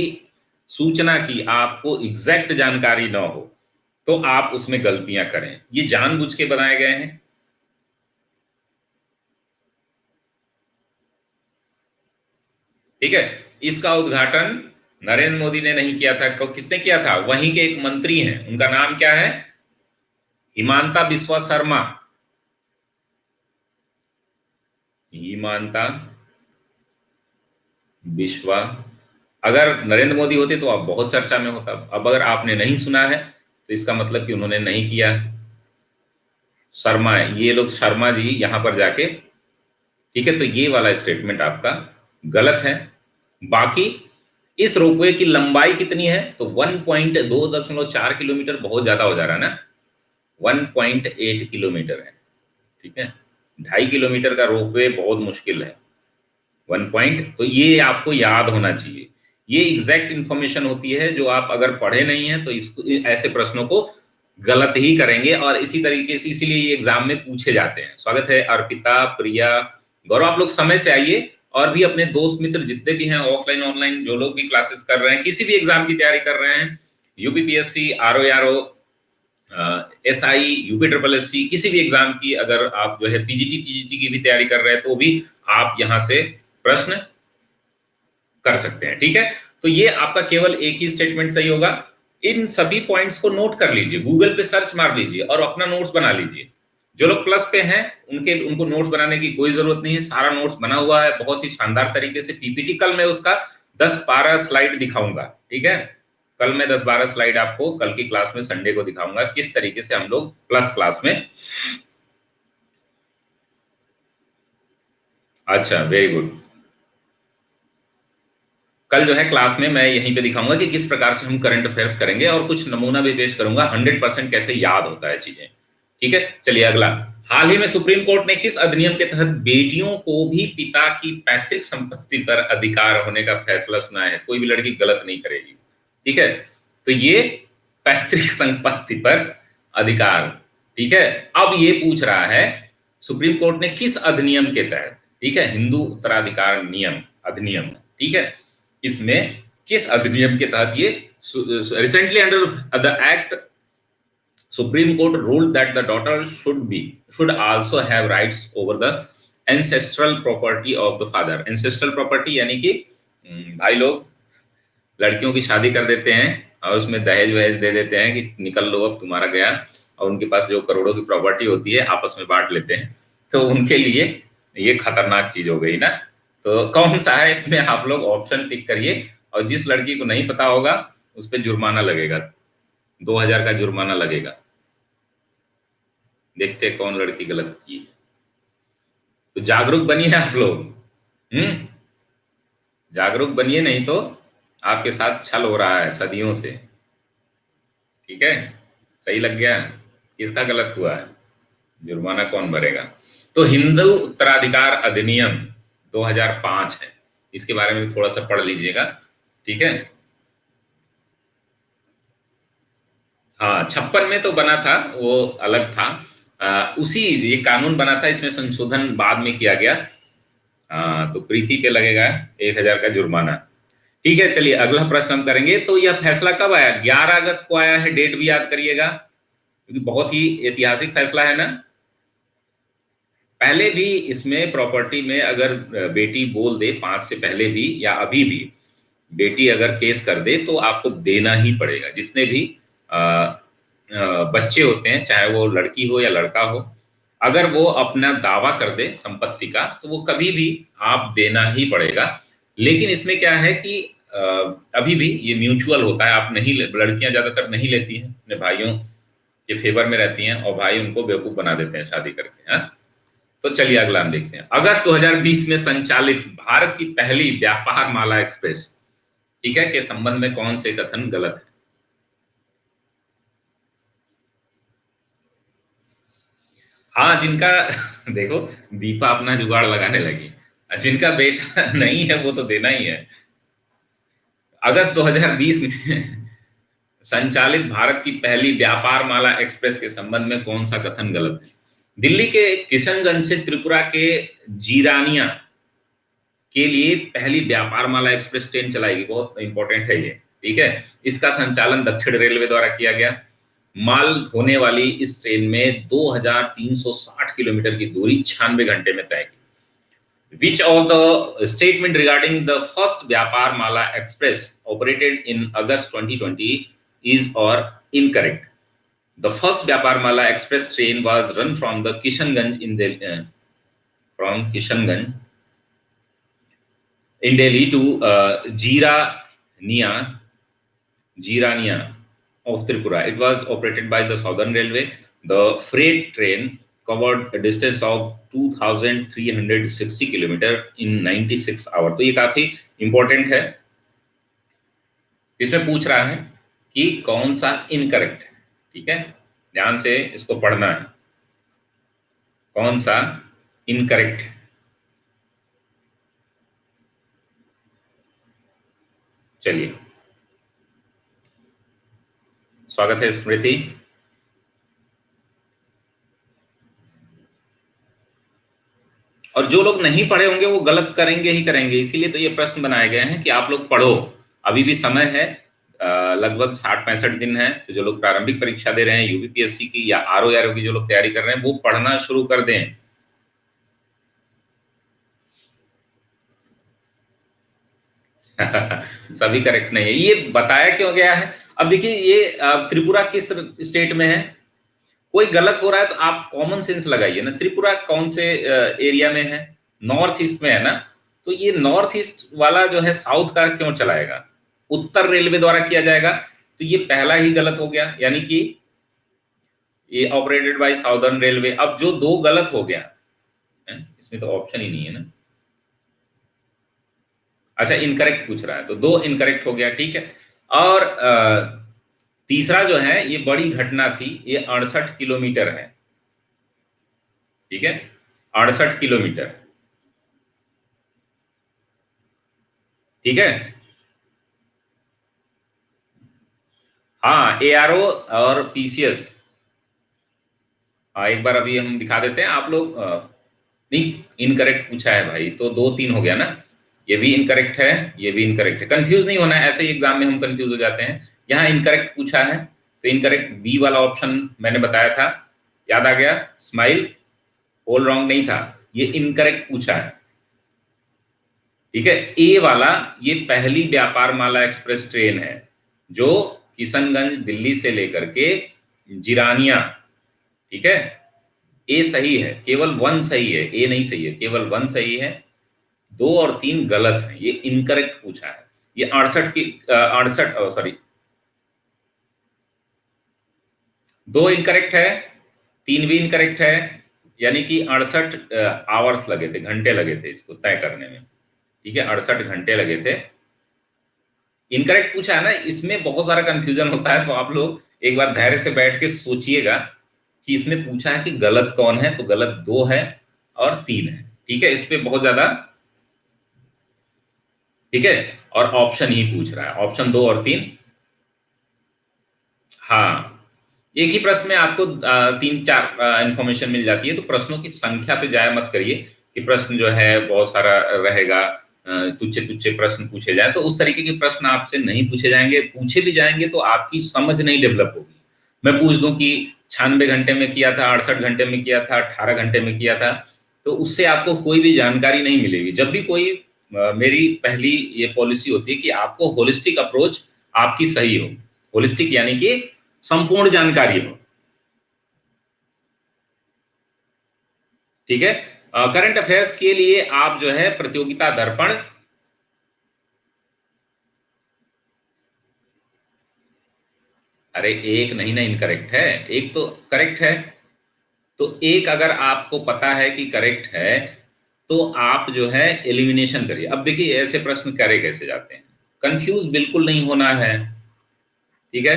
सूचना की आपको एग्जैक्ट जानकारी ना हो तो आप उसमें गलतियां करें, ये जानबूझ के बनाए गए हैं, ठीक है। इसका उद्घाटन नरेंद्र मोदी ने नहीं किया था, किसने किया था? वहीं के एक मंत्री हैं, उनका नाम क्या है? हिमांता बिस्वा शर्मा। हिमांता बिस्वा। अगर नरेंद्र मोदी होते तो आप बहुत चर्चा में होता। अब अगर आपने नहीं सुना है तो इसका मतलब कि उन्होंने नहीं किया। शर्मा है, ये लोग शर्मा जी यहां पर जाके, ठीक है। तो ये वाला स्टेटमेंट आपका गलत है। बाकी इस रोपवे की लंबाई कितनी है? तो 1.2.4 किलोमीटर बहुत ज्यादा हो जा रहा है ना, 1.8 किलोमीटर है, ठीक है। 2.5 किलोमीटर का रोपवे बहुत मुश्किल है। 1 पॉइंट, तो ये आपको याद होना चाहिए। ये एग्जैक्ट इंफॉर्मेशन होती है जो आप अगर पढ़े नहीं है तो इसको, ऐसे प्रश्नों को गलत ही करेंगे, और इसी तरीके से इसीलिए ये एग्जाम में पूछे जाते हैं। स्वागत है अर्पिता, प्रिया, गौरव, आप लोग समय से आइए, और भी अपने दोस्त मित्र जितने भी हैं ऑफलाइन ऑनलाइन जो लोग भी क्लासेस कर रहे हैं, किसी भी एग्जाम की तैयारी कर रहे हैं, UPPSC, RO, SI, UP triple SC, किसी भी एग्जाम की अगर आप जो है पीजीटी टीजीटी की भी तैयारी कर रहे हैं तो भी आप यहां से प्रश्न कर सकते हैं। ठीक है, तो ये आपका केवल एक ही स्टेटमेंट सही होगा। इन सभी पॉइंट्स को नोट कर लीजिए, गूगल पे सर्च मार लीजिए और अपना नोट्स बना लीजिए। जो लोग प्लस पे हैं उनको नोट्स बनाने की कोई जरूरत नहीं है, सारा नोट्स बना हुआ है बहुत ही शानदार तरीके से। पीपीटी कल मैं उसका 10-12 स्लाइड दिखाऊंगा। ठीक है, कल मैं 10-12 स्लाइड आपको कल की क्लास में संडे को दिखाऊंगा किस तरीके से हम लोग प्लस क्लास में। अच्छा, वेरी गुड। कल जो है क्लास में मैं यहीं पे दिखाऊंगा कि किस प्रकार से हम करंट अफेयर्स करेंगे, और कुछ नमूना भी पेश करूंगा 100% कैसे याद होता है चीजें। ठीक है, चलिए अगला। हाल ही में सुप्रीम कोर्ट ने किस अधिनियम के तहत बेटियों को भी पिता की पैतृक संपत्ति पर अधिकार होने का फैसला सुनाया है? कोई भी लड़की गलत नहीं करेगी। ठीक है, तो ये पैतृक संपत्ति पर अधिकार। ठीक है, अब ये पूछ रहा है सुप्रीम कोर्ट ने किस अधिनियम के तहत, ठीक है, हिंदू उत्तराधिकार नियम अधिनियम, ठीक है, इसमें किस अधिनियम के तहत ये recently under the act Supreme Court ruled that the daughter should also have rights over the ancestral property of the father. Ancestral property यानी कि भाई लोग लड़कियों की शादी कर देते हैं और उसमें दहेज वहेज दे देते हैं कि निकल लो अब तुम्हारा गया, और उनके पास जो करोड़ों की प्रॉपर्टी होती है आपस में बांट लेते हैं। तो उनके लिए ये खतरनाक चीज हो गई ना। तो कौन सा है इसमें, आप लोग ऑप्शन टिक करिए, और जिस लड़की को नहीं पता होगा उस पर जुर्माना लगेगा, 2000 का जुर्माना लगेगा। देखते हैं कौन लड़की गलत की। तो जागरूक बनिए आप लोग। हम्म, जागरूक बनिए, नहीं तो आपके साथ छल हो रहा है सदियों से। ठीक है, सही लग गया, किसका गलत हुआ है, जुर्माना कौन भरेगा? तो हिंदू उत्तराधिकार अधिनियम 2005 है, इसके बारे में भी थोड़ा सा पढ़ लीजिएगा। ठीक है, हाँ 56 में तो बना था, वो अलग था। उसी ये कानून बना था, इसमें संशोधन बाद में किया गया। हाँ, तो प्रीति पे लगेगा 1000 का जुर्माना। ठीक है, चलिए अगला प्रश्न हम करेंगे। तो यह फैसला कब आया? 11 अगस्त को आया है, डेट भी याद करिएगा क्योंकि बहुत ही ऐतिहासिक फैसला है ना। पहले भी इसमें प्रॉपर्टी में अगर बेटी बोल दे 5 से पहले भी या अभी भी बेटी अगर केस कर दे तो आपको देना ही पड़ेगा। जितने भी बच्चे होते हैं, चाहे वो लड़की हो या लड़का हो, अगर वो अपना दावा कर दे संपत्ति का तो वो कभी भी आप देना ही पड़ेगा। लेकिन इसमें क्या है कि अभी भी ये म्यूचुअल होता है, आप नहीं, लड़कियां ज्यादातर नहीं लेती हैं, अपने भाइयों के फेवर में रहती हैं और भाई उनको बेवकूफ बना देते हैं शादी करके। हाँ, तो चलिए अगला हम देखते हैं। अगस्त 2020 में संचालित भारत की पहली व्यापार माला एक्सप्रेस, ठीक है, के संबंध में कौन से कथन गलत है? हाँ, जिनका देखो, दीपा अपना जुगाड़ लगाने लगी। जिनका बेटा नहीं है वो तो देना ही है। अगस्त 2020 में संचालित भारत की पहली व्यापार माला एक्सप्रेस के संबंध में कौन सा कथन गलत है? दिल्ली के किशनगंज से त्रिपुरा के जीरानिया के लिए पहली व्यापार माला एक्सप्रेस ट्रेन चलाएगी, बहुत इंपॉर्टेंट है ये। ठीक है, इसका संचालन दक्षिण रेलवे द्वारा किया गया। माल होने वाली इस ट्रेन में 2360 किलोमीटर की दूरी 96 घंटे में तय की। Which of the statement regarding the first Vyapar Mala Express operated in August 2020 is or incorrect? The first Vyapar Mala Express train was run from the Kishanganj in Delhi, from Kishanganj in Delhi to Jirania of Tripura. It was operated by the Southern Railway. The freight train covered a distance of 2360 kilometre in 96 hour. तो ये काफी important है। इसमें पूछ रहा है कि कौन सा इनकरेक्ट है। ठीक है, ध्यान से इसको पढ़ना है, कौन सा इनकरेक्ट है। चलिए, स्वागत है स्मृति। और जो लोग नहीं पढ़े होंगे वो गलत करेंगे ही करेंगे, इसीलिए तो ये प्रश्न बनाए गए हैं कि आप लोग पढ़ो, अभी भी समय है। लगभग 60-65 दिन है, तो जो लोग प्रारंभिक परीक्षा दे रहे हैं यूपीपीएससी की या आरओ की, जो लोग तैयारी कर रहे हैं वो पढ़ना शुरू कर दें। सभी करेक्ट नहीं है, ये बताया क्यों गया है। अब देखिए ये त्रिपुरा किस स्टेट में है, कोई गलत हो रहा है तो आप कॉमन सेंस लगाइए ना, त्रिपुरा कौन से एरिया में है, नॉर्थ ईस्ट में है ना, तो ये नॉर्थ ईस्ट वाला जो है साउथ का क्यों चलाएगा, उत्तर रेलवे द्वारा किया जाएगा, तो ये पहला ही गलत हो गया, यानी कि ये ऑपरेटेड बाय साउदर्न रेलवे। अब जो दो गलत हो गया है, इसमें तो ऑप्शन ही नहीं है ना। अच्छा, इनकरेक्ट पूछ रहा है, तो दो इनकरेक्ट हो गया, ठीक है। और तीसरा जो है, ये बड़ी घटना थी, ये 68 किलोमीटर है, ठीक है, 68 किलोमीटर, ठीक है। हाँ, एआरओ और पीसीएस, हाँ एक बार अभी हम दिखा देते हैं, आप लोग नहीं, इनकरेक्ट पूछा है भाई, तो दो तीन हो गया ना, ये भी इनकरेक्ट है, ये भी इनकरेक्ट है, कंफ्यूज नहीं होना है, ऐसे ही एग्जाम में हम कंफ्यूज हो जाते हैं। यहाँ इनकरेक्ट पूछा है, तो इनकरेक्ट बी वाला ऑप्शन मैंने बताया था, याद आ गया, स्माइल, ऑल रॉन्ग नहीं था, ये इनकरेक्ट पूछा है, ठीक है। ए वाला, ये पहली व्यापार माला एक्सप्रेस ट्रेन है जो किशनगंज दिल्ली से लेकर के जिरानिया, ठीक है। ए सही है, केवल वन सही है, ए नहीं सही है, केवल वन सही है, दो और तीन गलत है, ये इनकरेक्ट पूछा है। ये 68 सॉरी, दो इनकरेक्ट है, तीन भी इनकरेक्ट है, यानी कि 68 आवर्स लगे थे, घंटे लगे थे इसको तय करने में, ठीक है, 68 घंटे लगे थे। इनकरेक्ट पूछा है ना, इसमें बहुत सारा कंफ्यूजन होता है, तो आप लोग एक बार धैर्य से बैठ के सोचिएगा कि इसमें पूछा है कि गलत कौन है, तो गलत दो है और तीन है, ठीक है, इस पे बहुत ज्यादा, ठीक है, और ऑप्शन ही पूछ रहा है, ऑप्शन दो और तीन। हाँ, एक ही प्रश्न में आपको तीन चार इंफॉर्मेशन मिल जाती है, तो प्रश्नों की संख्या पे जाया मत करिए कि प्रश्न जो है बहुत सारा रहेगा, तुच्छे तुच्छे प्रश्न पूछे जाए, तो उस तरीके के प्रश्न आपसे नहीं पूछे जाएंगे, पूछे भी जाएंगे तो आपकी समझ नहीं डेवलप होगी। मैं पूछ दूं कि 96 घंटे में किया था, 68 घंटे में किया था, 18 घंटे में किया था, तो उससे आपको कोई भी जानकारी नहीं मिलेगी। जब भी कोई मेरी पहली ये पॉलिसी होती है कि आपको होलिस्टिक अप्रोच आपकी सही हो, होलिस्टिक यानी कि संपूर्ण जानकारी हो, ठीक है। करंट अफेयर्स के लिए आप जो है प्रतियोगिता दर्पण, अरे एक नहीं ना इनकरेक्ट है, एक तो करेक्ट है, तो एक अगर आपको पता है कि करेक्ट है तो आप जो है एलिमिनेशन करिए। अब देखिए ऐसे प्रश्न करे कैसे जाते हैं, कंफ्यूज बिल्कुल नहीं होना है, ठीक है।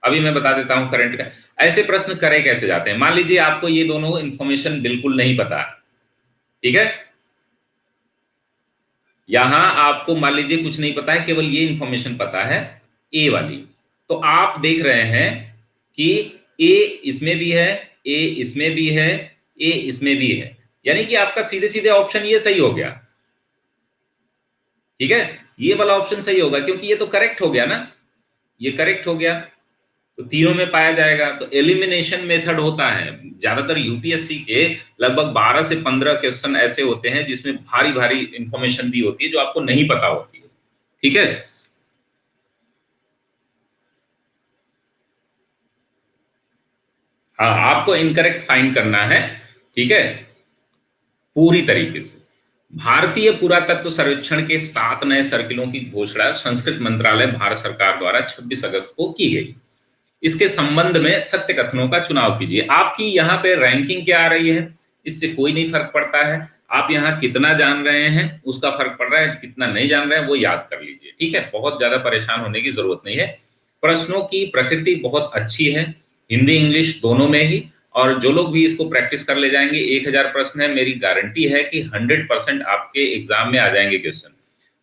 अभी मैं बता देता हूं करंट का, ऐसे प्रश्न करे कैसे जाते हैं। मान लीजिए आपको ये दोनों इंफॉर्मेशन बिल्कुल नहीं पता, ठीक है, यहां आपको मान लीजिए कुछ नहीं पता है, केवल ये इंफॉर्मेशन पता है, ए वाली, तो आप देख रहे हैं कि ए इसमें भी है, ए इसमें भी है, ए इसमें भी है, यानी कि आपका सीधे सीधे ऑप्शन ये सही हो गया, ठीक है, ये वाला ऑप्शन सही होगा क्योंकि ये तो करेक्ट हो गया ना, ये करेक्ट हो गया, तो तीनों में पाया जाएगा। तो एलिमिनेशन मेथड होता है, ज्यादातर यूपीएससी के लगभग 12 से 15 क्वेश्चन ऐसे होते हैं जिसमें भारी भारी इंफॉर्मेशन दी होती है जो आपको नहीं पता होती है, ठीक है। हाँ, आपको इनकरेक्ट फाइंड करना है, ठीक है, पूरी तरीके से। भारतीय पुरातत्व सर्वेक्षण के 7 नए सर्किलों की घोषणा संस्कृत मंत्रालय भारत सरकार द्वारा 26 अगस्त को की गई। इसके संबंध में सत्य कथनों का चुनाव कीजिए। आपकी यहाँ पे रैंकिंग क्या आ रही है, इससे कोई नहीं फर्क पड़ता है, आप यहाँ कितना जान रहे हैं उसका फर्क पड़ रहा है, कितना नहीं जान रहे हैं वो याद कर लीजिए, ठीक है, बहुत ज्यादा परेशान होने की जरूरत नहीं है। प्रश्नों की प्रकृति बहुत अच्छी है, हिंदी इंग्लिश दोनों में ही, और जो लोग भी इसको प्रैक्टिस कर ले जाएंगे, 1000 प्रश्न है, मेरी गारंटी है कि 100% आपके एग्जाम में आ जाएंगे क्वेश्चन।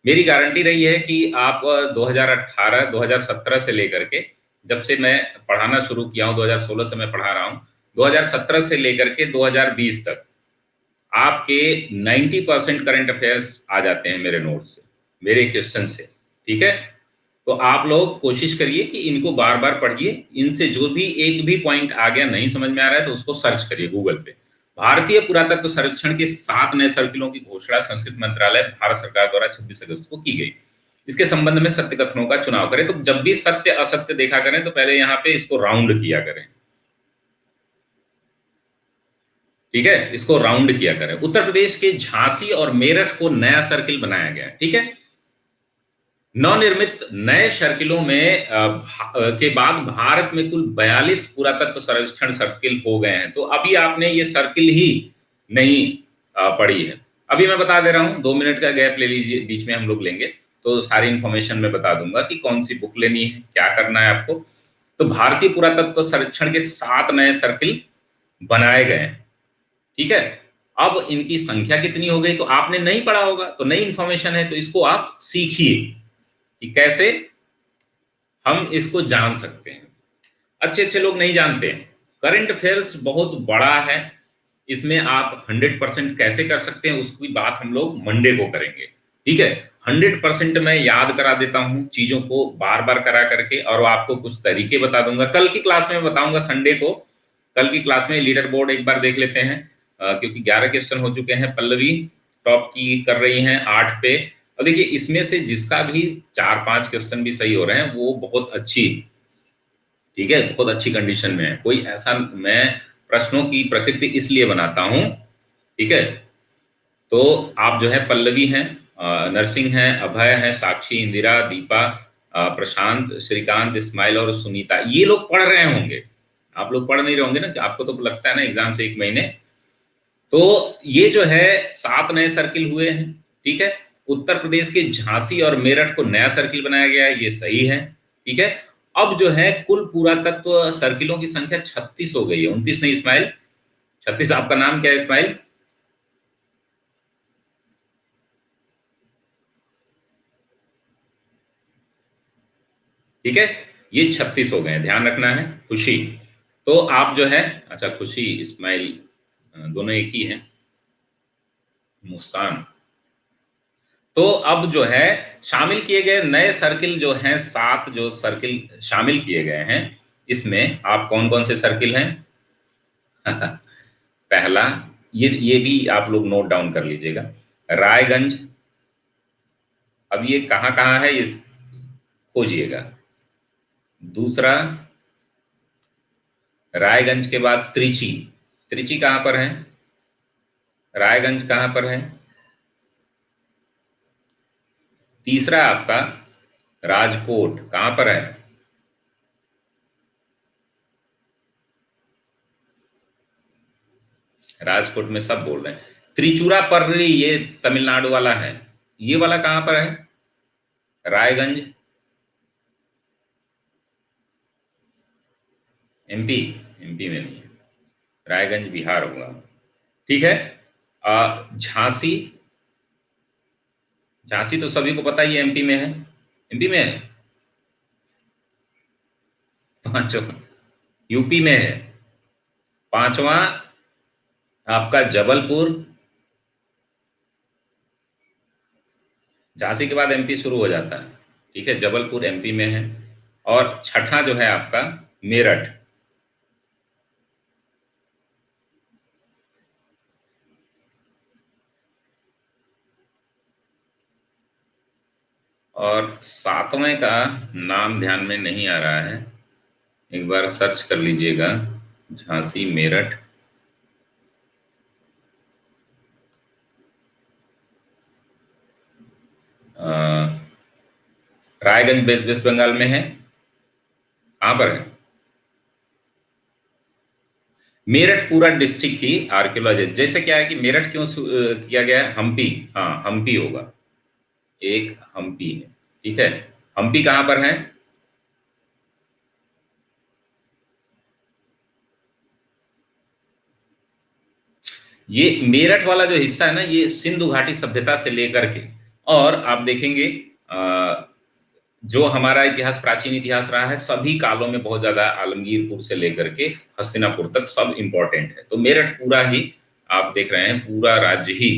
मेरी गारंटी रही है कि आप 2018 2017 से लेकर के, जब से मैं पढ़ाना शुरू किया हूं, 2016 से मैं पढ़ा रहा हूं, 2017 से लेकर के 2020 तक आपके 90% करंट अफेयर्स आ जाते हैं मेरे नोट से, मेरे क्वेश्चन से। ठीक है, तो आप लोग कोशिश करिए कि इनको बार बार पढ़िए, इनसे जो भी एक भी पॉइंट आ गया नहीं समझ में आ रहा है तो उसको सर्च करिए गूगल पे। भारतीय पुरातत्व सर्वेक्षण के 7 नए सर्किलों की घोषणा संस्कृत मंत्रालय भारत सरकार द्वारा 26 अगस्त को की गई। इसके संबंध में सत्य कथनों का चुनाव करें। तो जब भी सत्य असत्य देखा करें तो पहले यहाँ पे इसको राउंड किया करें। ठीक है, इसको राउंड किया करें। उत्तर प्रदेश के झांसी और मेरठ को नया सर्किल बनाया गया है। ठीक है, नवनिर्मित नए सर्किलों में के बाद भारत में कुल 42 पुरातत्व सर्वेक्षण सर्किल हो गए हैं। तो अभी आपने ये सर्किल ही नहीं पढ़ी है। अभी मैं बता दे रहा हूं, 2 मिनट का गैप ले लीजिए, बीच में हम लोग लेंगे तो सारी इंफॉर्मेशन मैं बता दूंगा कि कौन सी बुक लेनी है, क्या करना है आपको। तो भारतीय पुरातत्व सर्वेक्षण के 7 नए सर्किल बनाए गए हैं। ठीक है, अब इनकी संख्या कितनी हो गई तो आपने नहीं पढ़ा होगा, तो नई इंफॉर्मेशन है तो इसको आप सीखिए कि कैसे हम इसको जान सकते हैं। अच्छे अच्छे लोग नहीं जानते हैं। करंट अफेयर्स बहुत बड़ा है, इसमें आप 100% कैसे कर सकते हैं उसकी बात हम लोग मंडे को करेंगे। ठीक है, 100% मैं याद करा देता हूं चीजों को बार बार करा करके, और आपको कुछ तरीके बता दूंगा। कल की क्लास में बताऊंगा, संडे को कल की क्लास में लीडर बोर्ड एक बार देख लेते हैं, क्योंकि 11 क्वेश्चन हो चुके हैं। पल्लवी टॉप की कर रही हैं 8 पे। और देखिए इसमें से जिसका भी 4-5 क्वेश्चन भी सही हो रहे हैं वो बहुत अच्छी, ठीक है, बहुत अच्छी कंडीशन में है। कोई ऐसा, मैं प्रश्नों की प्रकृति इसलिए बनाता हूं, ठीक है। तो आप जो है पल्लवी हैं, नरसिंह हैं, अभय हैं, साक्षी, इंदिरा, दीपा, प्रशांत, श्रीकांत, इस्माइल और सुनीता, ये लोग पढ़ रहे होंगे। आप लोग पढ़ नहीं रहे होंगे ना, कि आपको तो लगता है ना एग्जाम से 1 महीने। तो ये जो है 7 नए सर्किल हुए हैं। ठीक है, उत्तर प्रदेश के झांसी और मेरठ को नया सर्किल बनाया गया है, ये सही है। ठीक है, अब जो है कुल पुरातत्व सर्किलों की संख्या 36 हो गई है, 29 नहीं इस्माइल, 36। आपका नाम क्या है इस्माइल? ठीक है, ये 36 हो गए हैं, ध्यान रखना है। खुशी, तो आप जो है, अच्छा खुशी इस्माइल दोनों एक ही हैं। मुस्कान, तो अब जो है शामिल किए गए नए सर्किल जो हैं, 7 जो सर्किल शामिल किए गए हैं, इसमें आप कौन कौन से सर्किल हैं? पहला, ये भी आप लोग नोट डाउन कर लीजिएगा, रायगंज। अब ये कहाँ कहाँ है ये खोजिएगा। दूसरा, रायगंज के बाद त्रिची, त्रिची कहाँ पर है? रायगंज कहाँ पर है? तीसरा आपका राजकोट कहाँ पर है? राजकोट में सब बोल रहे हैं। त्रिचुरापल्ली ये तमिलनाडु वाला है, ये वाला कहाँ पर है? रायगंज, एमपी, एमपी में नहीं है, रायगंज बिहार होगा। ठीक है, झांसी, झांसी तो सभी को पता ही है एमपी में है, एमपी में है। पांचवा यूपी में है। पांचवा आपका जबलपुर, झांसी के बाद एमपी शुरू हो जाता है। ठीक है, जबलपुर एमपी में है। और छठा जो है आपका मेरठ। और सातवें का नाम ध्यान में नहीं आ रहा है, एक बार सर्च कर लीजिएगा, झांसी मेरठ। रायगंज वेस्ट वेस्ट बंगाल में है। कहाँ पर है? मेरठ पूरा डिस्ट्रिक्ट ही आर्कियोलॉजी, जैसे क्या है कि मेरठ क्यों किया गया है, हम्पी, हाँ हम्पी होगा, एक हम्पी है। ठीक है, हम्पी कहाँ पर है? ये मेरठ वाला जो हिस्सा है ना, ये सिंधु घाटी सभ्यता से लेकर के, और आप देखेंगे जो हमारा इतिहास, प्राचीन इतिहास रहा है, सभी कालों में बहुत ज्यादा, आलमगीरपुर से लेकर के हस्तिनापुर तक सब इंपॉर्टेंट है। तो मेरठ पूरा ही आप देख रहे हैं पूरा राज्य ही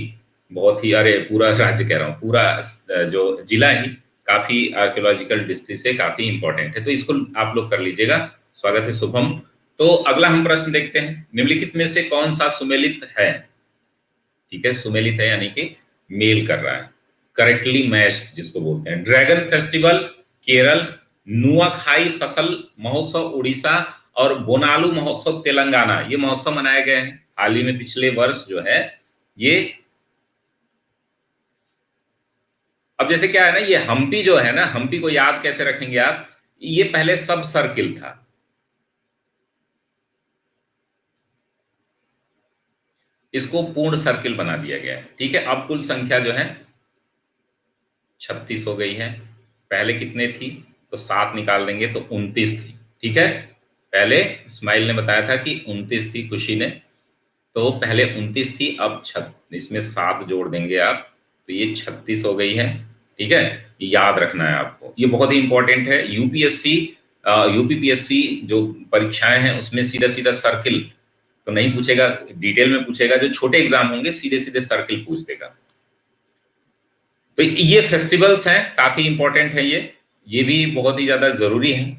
बहुत ही, अरे पूरा राज्य कह रहा हूँ, पूरा जो जिला ही काफी आर्कियोलॉजिकल दृष्टि से काफी इंपॉर्टेंट है, तो इसको आप लोग कर लीजिएगा। स्वागत है शुभम। तो अगला हम प्रश्न देखते हैं, निम्नलिखित में से कौन सा सुमेलित है? ठीक है, सुमेलित है यानी कि मेल कर रहा है, करेक्टली मैच्ड जिसको बोलते हैं। ड्रैगन फेस्टिवल केरल, नुआखाई फसल महोत्सव उड़ीसा और बोनालू महोत्सव तेलंगाना, ये महोत्सव मनाए गए हैं हाल ही में, पिछले वर्ष जो है ये। अब जैसे क्या है ना, ये हम्पी जो है ना, हम्पी को याद कैसे रखेंगे आप? ये पहले सब सर्किल था, इसको पूर्ण सर्किल बना दिया गया है। ठीक है, अब कुल संख्या जो है 36 हो गई है। पहले कितने थी? तो 7 निकाल देंगे तो 29 थी। ठीक है, पहले स्माइल ने बताया था कि 29 थी, खुशी ने, तो पहले 29 थी, अब 36, इसमें 7 जोड़ देंगे आप तो ये 36 हो गई है। ठीक है, याद रखना है आपको, ये बहुत ही इंपॉर्टेंट है। यूपीएससी यूपीपीएससी जो परीक्षाएं हैं उसमें सीधा सीधा सर्किल तो नहीं पूछेगा, डिटेल में पूछेगा, जो छोटे एग्जाम होंगे सीधे सीधे सर्किल पूछ देगा। तो ये फेस्टिवल्स हैं, काफी इंपॉर्टेंट है ये भी बहुत ही ज्यादा जरूरी है।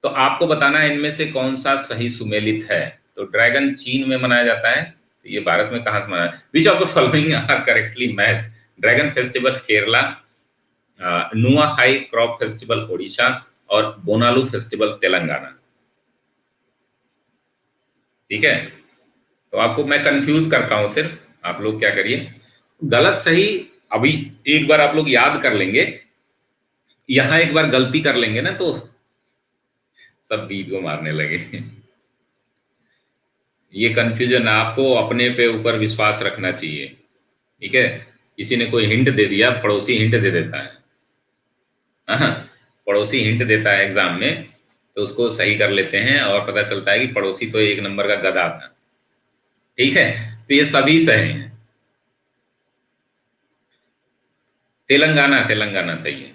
तो आपको बताना है इनमें से कौन सा सही सुमेलित है। तो ड्रैगन चीन में मनाया जाता है, तो ये भारत में कहां से मनाया? Which of the following are correctly matched? Dragon festival Kerala, Nuakhai crop festival Odisha और बोनालू फेस्टिवल तेलंगाना। ठीक है, तो आपको मैं कंफ्यूज करता हूं सिर्फ, आप लोग क्या करिए, गलत सही अभी एक बार आप लोग याद कर लेंगे, यहां एक बार गलती कर लेंगे ना तो सब बीट को मारने लगे। ये कंफ्यूजन, आपको अपने पे ऊपर विश्वास रखना चाहिए। ठीक है, किसी ने कोई हिंट दे दिया, पड़ोसी हिंट दे देता है, हाँ, पड़ोसी हिंट देता है एग्जाम में, तो उसको सही कर लेते हैं और पता चलता है कि पड़ोसी तो एक नंबर का गधा था। ठीक है, तो ये सभी सही हैं। तेलंगाना, तेलंगाना सही है।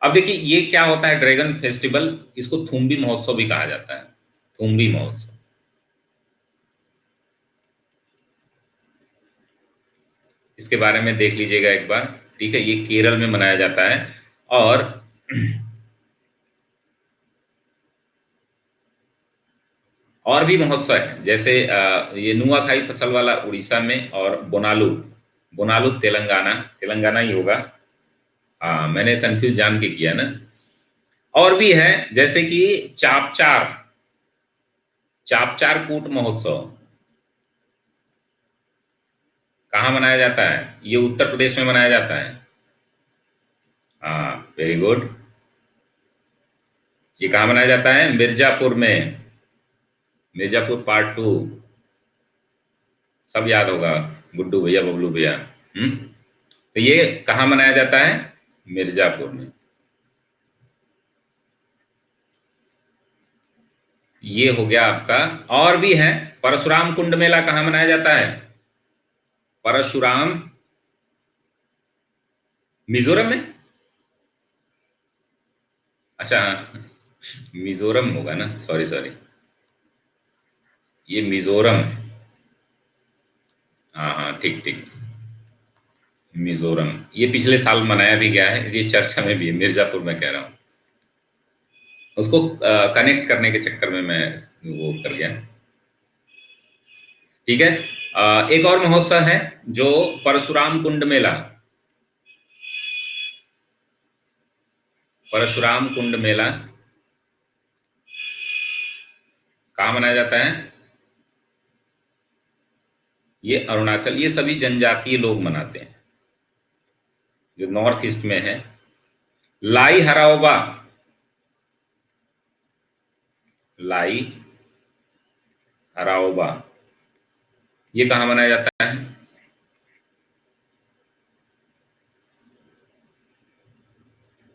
अब देखिए ये क्या होता है, ड्रैगन फेस्टिवल, इसको थुम्बी महोत्सव भी कहा जाता है, थुम्बी महोत्सव, इसके बारे में देख लीजिएगा एक बार। ठीक है, ये केरल में मनाया जाता है। और और भी महोत्सव है, जैसे ये नुआखाई फसल वाला उड़ीसा में, और बोनालू, बोनालू तेलंगाना, तेलंगाना ही होगा। हाँ, मैंने कंफ्यूज जान के किया ना। और भी है, जैसे कि चापचार, चापचार कूट महोत्सव कहाँ मनाया जाता है? ये उत्तर प्रदेश में मनाया जाता है। हाँ, वेरी गुड। ये कहाँ मनाया जाता है? मिर्जापुर में, मिर्जापुर पार्ट 2, सब याद होगा, गुड्डू भैया, बबलू भैया। तो ये कहाँ मनाया जाता है? मिर्जापुर में। ये हो गया आपका। और भी है, परशुराम कुंड मेला कहाँ मनाया जाता है? परशुराम, मिजोरम में। अच्छा, मिजोरम होगा ना, सॉरी सॉरी, ये मिजोरम। हाँ हाँ, ठीक ठीक, मिजोरम, ये पिछले साल मनाया भी गया है, ये चर्चा में भी है, मिर्जापुर में कह रहा हूँ, उसको कनेक्ट करने के चक्कर में मैं वो कर गया। ठीक है, एक और महोत्सव है जो परशुराम कुंड मेला, परशुराम कुंड मेला कहाँ मनाया जाता है? ये अरुणाचल, ये सभी जनजातीय लोग मनाते हैं जो नॉर्थ ईस्ट में है। लाई हराओबा, लाई हराओबा, ये कहाँ मनाया जाता है?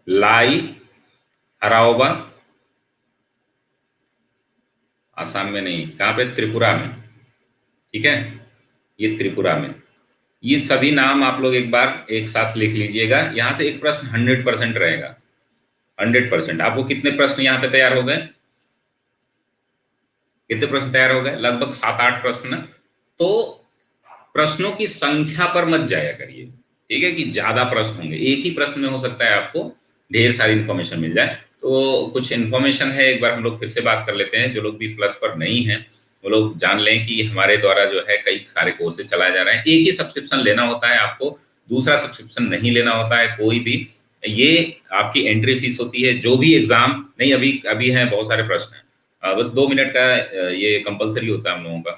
लाई हराओबा, आसाम में नहीं, कहाँ पे? त्रिपुरा में। ठीक है, ये त्रिपुरा में। ये सभी नाम आप लोग एक बार एक साथ लिख लीजिएगा, यहां से एक प्रश्न 100% रहेगा, 100%। आपको कितने प्रश्न यहाँ पे तैयार हो गए? कितने प्रश्न तैयार हो गए? लगभग 7-8 प्रश्न। तो प्रश्नों की संख्या पर मत जाया करिए, ठीक है, कि ज्यादा प्रश्न होंगे, एक ही प्रश्न में हो सकता है आपको ढेर सारी इन्फॉर्मेशन मिल जाए। तो कुछ इन्फॉर्मेशन है, एक बार हम लोग फिर से बात कर लेते हैं। जो लोग भी प्लस पर नहीं है वो लोग जान लें कि हमारे द्वारा जो है कई सारे कोर्सेज चलाए जा रहे हैं। एक ही सब्सक्रिप्शन लेना होता है आपको, दूसरा सब्सक्रिप्शन नहीं लेना होता है कोई भी। ये आपकी एंट्री फीस होती है। जो भी एग्जाम नहीं, अभी अभी हैं बहुत सारे प्रश्न हैं, बस 2 मिनट का ये कंपलसरी होता है हम लोगों का।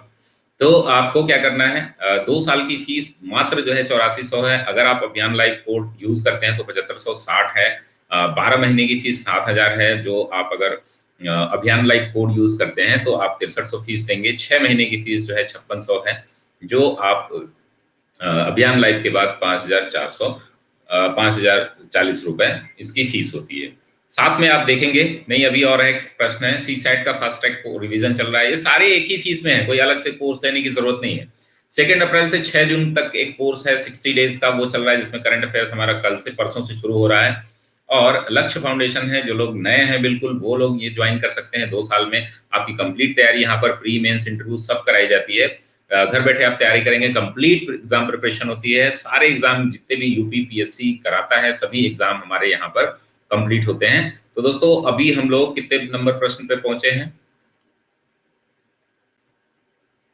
तो आपको क्या करना है, 2 साल की फीस मात्र जो है 8400 है। अगर आप अभियान लाइव कोड यूज करते हैं तो 7560 है। 12 महीने की फीस 7000 है। जो आप अगर अभियान लाइव कोड यूज करते हैं तो आप 6300 फीस देंगे। 6 महीने की फीस जो है 5600 है। जो आप अभियान लाइव के बाद 5400 5040 रुपए इसकी फीस होती है। साथ में आप देखेंगे, नहीं अभी और एक प्रश्न है, सी सेट का फास्ट ट्रैक रिवीजन चल रहा है। ये सारे एक ही फीस में है, कोई अलग से कोर्स लेने की जरूरत नहीं है। 2 अप्रैल से 6 जून तक एक कोर्स है 60 डेज का, वो चल रहा है, जिसमें करंट अफेयर्स हमारा कल से परसों से शुरू हो रहा है। और लक्ष्य फाउंडेशन है, जो लोग नए हैं बिल्कुल वो लोग ये ज्वाइन कर सकते हैं। 2 साल में आपकी कंप्लीट तैयारी, यहाँ पर प्री मेंस इंटरव्यू सब कराई जाती है। घर बैठे आप तैयारी करेंगे, कंप्लीट एग्जाम प्रिपरेशन होती है। सारे एग्जाम जितने भी यूपी पीएससी कराता है सभी एग्जाम हमारे यहाँ पर कंप्लीट होते हैं। तो दोस्तों अभी हम लोग कितने नंबर प्रश्न पे पहुंचे हैं?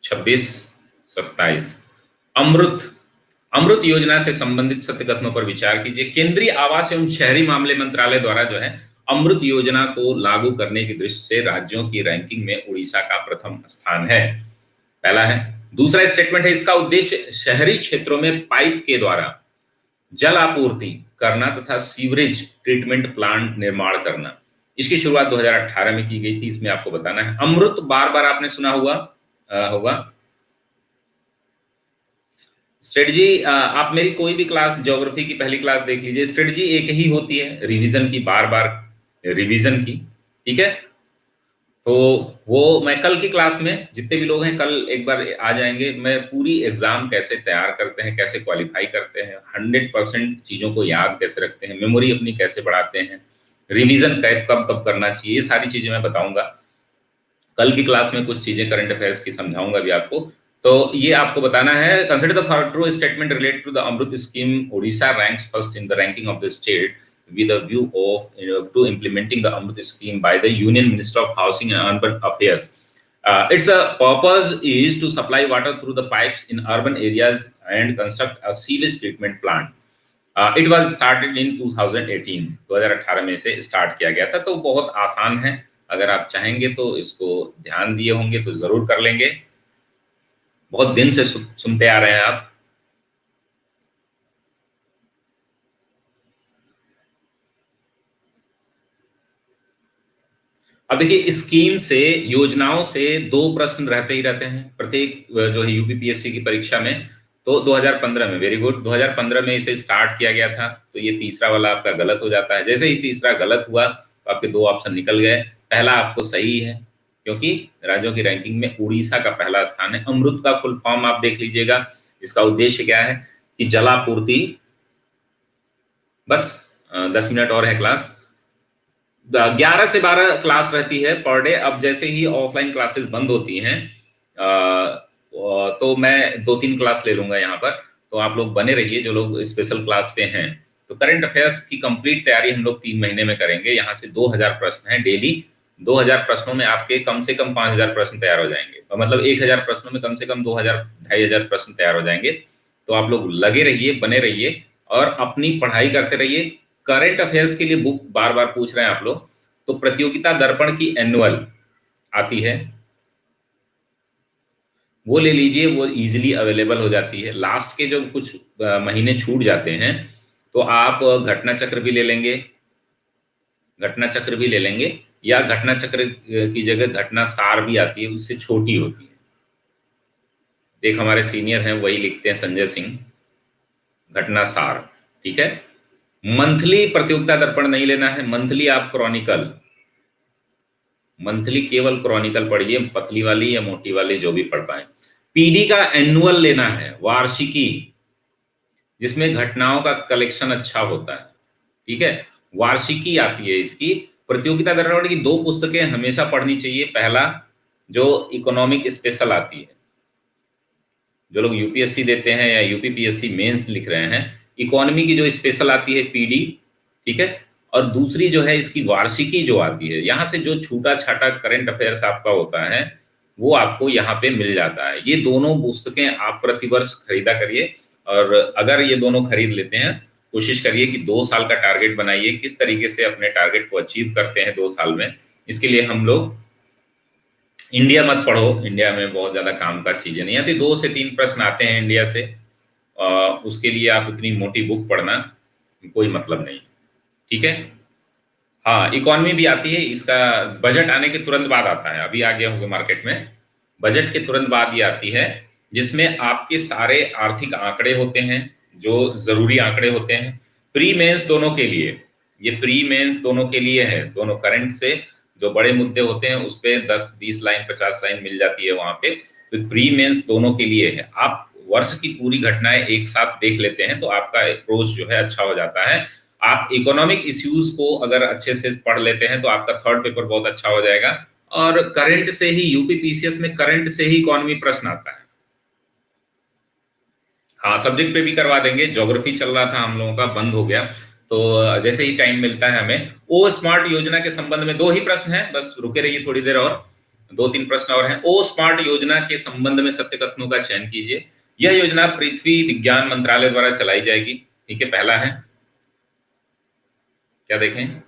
26, 27। अमृत अमृत योजना से संबंधित सत्य कथनों पर विचार कीजिए। केंद्रीय आवास एवं शहरी मामले मंत्रालय द्वारा जो है अमृत योजना को लागू करने की दृष्टि से राज्यों की रैंकिंग में उड़ीसा का प्रथम स्थान है। पहला है। दूसरा स्टेटमेंट है, इसका उद्देश्य शहरी क्षेत्रों में पाइप के द्वारा जल आपूर्ति करना तथा सीवरेज ट्रीटमेंट प्लांट निर्माण करना। इसकी शुरुआत 2018 में की गई थी। इसमें आपको बताना है। अमृत बार बार आपने सुना होगा। स्ट्रेटजी, आप मेरी कोई भी क्लास, ज्योग्राफी की पहली क्लास देख लीजिए, स्ट्रेटजी एक ही होती है, रिवीजन की, बार बार रिवीजन की, ठीक है। तो वो मैं कल की क्लास में, जितने भी लोग हैं कल एक बार आ जाएंगे, मैं पूरी एग्जाम कैसे तैयार करते हैं, कैसे क्वालिफाई करते हैं, 100% चीजों को याद कैसे रखते हैं, मेमोरी अपनी कैसे बढ़ाते हैं, रिवीजन कब कब करना चाहिए, ये सारी चीजें मैं बताऊंगा कल की क्लास में। कुछ चीजें करंट अफेयर्स की समझाऊंगा भी आपको। तो ये आपको बताना है। Consider the true statement related to the Amrut scheme. Odisha ranks first in the ranking of the state with a view of to implementing the Amrit scheme by the Union Minister of Housing and Urban Affairs. Its purpose is to supply water through the pipes in urban areas and construct a sewage treatment plant. It was started in 2018. 2018 में से start किया गया था। तो बहुत आसान है, अगर आप चाहेंगे तो इसको ध्यान दिए होंगे तो जरूर कर लेंगे। बहुत दिन से सुनते आ रहे हैं आप। अब देखिए, स्कीम से, योजनाओं से 2 प्रश्न रहते ही रहते हैं प्रत्येक जो है यूपीपीएससी की परीक्षा में। तो 2015 में, वेरी गुड, 2015 में इसे स्टार्ट किया गया था। तो ये तीसरा वाला आपका गलत हो जाता है। जैसे ही तीसरा गलत हुआ तो आपके 2 ऑप्शन निकल गए। पहला आपको सही है, क्योंकि राज्यों की रैंकिंग में उड़ीसा का पहला स्थान है। अमृत का फुल फॉर्म आप देख लीजिएगा। इसका उद्देश्य क्या है कि जलापूर्ति, बस 10 मिनट और है क्लास, 11 से 12 क्लास रहती है पर डे। अब जैसे ही ऑफलाइन क्लासेस बंद होती हैं तो मैं 2-3 क्लास ले लूंगा यहाँ पर। तो आप लोग बने रहिए जो लोग स्पेशल क्लास पे हैं। तो करंट अफेयर्स की कंप्लीट तैयारी हम लोग 3 महीने में करेंगे। यहाँ से 2000 प्रश्न हैं डेली। 2000 प्रश्नों में आपके कम से कम 5000 प्रश्न तैयार हो जाएंगे, और मतलब 1000 प्रश्नों में कम से कम 2000 2500 प्रश्न तैयार हो जाएंगे। तो आप लोग लगे रहिए, बने रहिए और अपनी पढ़ाई करते रहिए। करंट अफेयर्स के लिए बुक बार बार पूछ रहे हैं आप लोग, तो प्रतियोगिता दर्पण की एनुअल आती है, वो ले लीजिए। वो इजीली अवेलेबल हो जाती है। लास्ट के जो कुछ महीने छूट जाते हैं तो आप घटना चक्र भी ले लेंगे, घटना चक्र भी ले लेंगे, या घटना चक्र की जगह घटना सार भी आती है, उससे छोटी होती है। एक हमारे सीनियर हैं वही लिखते हैं, संजय सिंह, घटना सार, ठीक है। मंथली प्रतियोगिता दर्पण नहीं लेना है। मंथली आप क्रॉनिकल, मंथली केवल क्रॉनिकल पढ़िए, पतली वाली या मोटी वाली जो भी पढ़ पाए। पीडी का एनुअल लेना है, वार्षिकी, जिसमें घटनाओं का कलेक्शन अच्छा होता है, ठीक है। वार्षिकी आती है इसकी। प्रतियोगिता दर्पण की 2 पुस्तकें हमेशा पढ़नी चाहिए। पहला जो इकोनॉमिक स्पेशल आती है, जो लोग यूपीएससी देते हैं या यूपीपीएससी मेंस लिख रहे हैं, इकोनॉमी की जो स्पेशल आती है पीडी, ठीक है, और दूसरी जो है इसकी वार्षिकी जो आती है, यहाँ से जो छूटा छाटा करंट अफेयर्स आपका होता है वो आपको यहाँ पे मिल जाता है। ये दोनों पुस्तकें आप प्रतिवर्ष खरीदा करिए, और अगर ये दोनों खरीद लेते हैं, कोशिश करिए कि 2 साल का टारगेट बनाइए, किस तरीके से अपने टारगेट को अचीव करते हैं 2 साल में। इसके लिए हम लोग इंडिया मत पढ़ो, इंडिया में बहुत ज्यादा काम का चीजें नहीं आती, 2 से 3 प्रश्न आते हैं इंडिया से, उसके लिए आप इतनी मोटी बुक पढ़ना कोई मतलब नहीं, ठीक है। हाँ, इकोनॉमी भी आती है, इसका बजट आने के तुरंत बाद आता है, अभी आ गया होगा मार्केट में, बजट के तुरंत बाद ये आती है, जिसमें आपके सारे आर्थिक आंकड़े होते हैं, जो जरूरी आंकड़े होते हैं, प्री मेंस दोनों के लिए, ये प्री मेंस दोनों के लिए है, दोनों करंट से जो बड़े मुद्दे होते हैं उस पे 10-20 लाइन 50 लाइन मिल जाती है वहां पे, तो प्री मेंस दोनों के लिए है। आप वर्ष की पूरी घटनाएं एक साथ देख लेते हैं तो आपका अप्रोच जो है अच्छा हो जाता है। आप इकोनॉमिक इश्यूज को अगर अच्छे से पढ़ लेते हैं तो आपका थर्ड पेपर बहुत अच्छा हो जाएगा, और करंट से ही यूपीपीसीएस में करंट से ही इकोनॉमी प्रश्न आता है। हाँ, सब्जेक्ट पे भी करवा देंगे, ज्योग्राफी चल रहा था हम लोगों का, बंद हो गया, तो जैसे ही टाइम मिलता है हमें, ओ स्मार्ट योजना के संबंध में 2 ही प्रश्न हैं, बस रुके रहिए थोड़ी देर और, 2-3 प्रश्न और हैं। ओ स्मार्ट योजना के संबंध में सत्य कथनों का चयन कीजिए। यह योजना पृथ्वी विज्ञान मंत्रालय द्वारा चलाई जाएगी, ठीक है, पहला है, क्या देखें,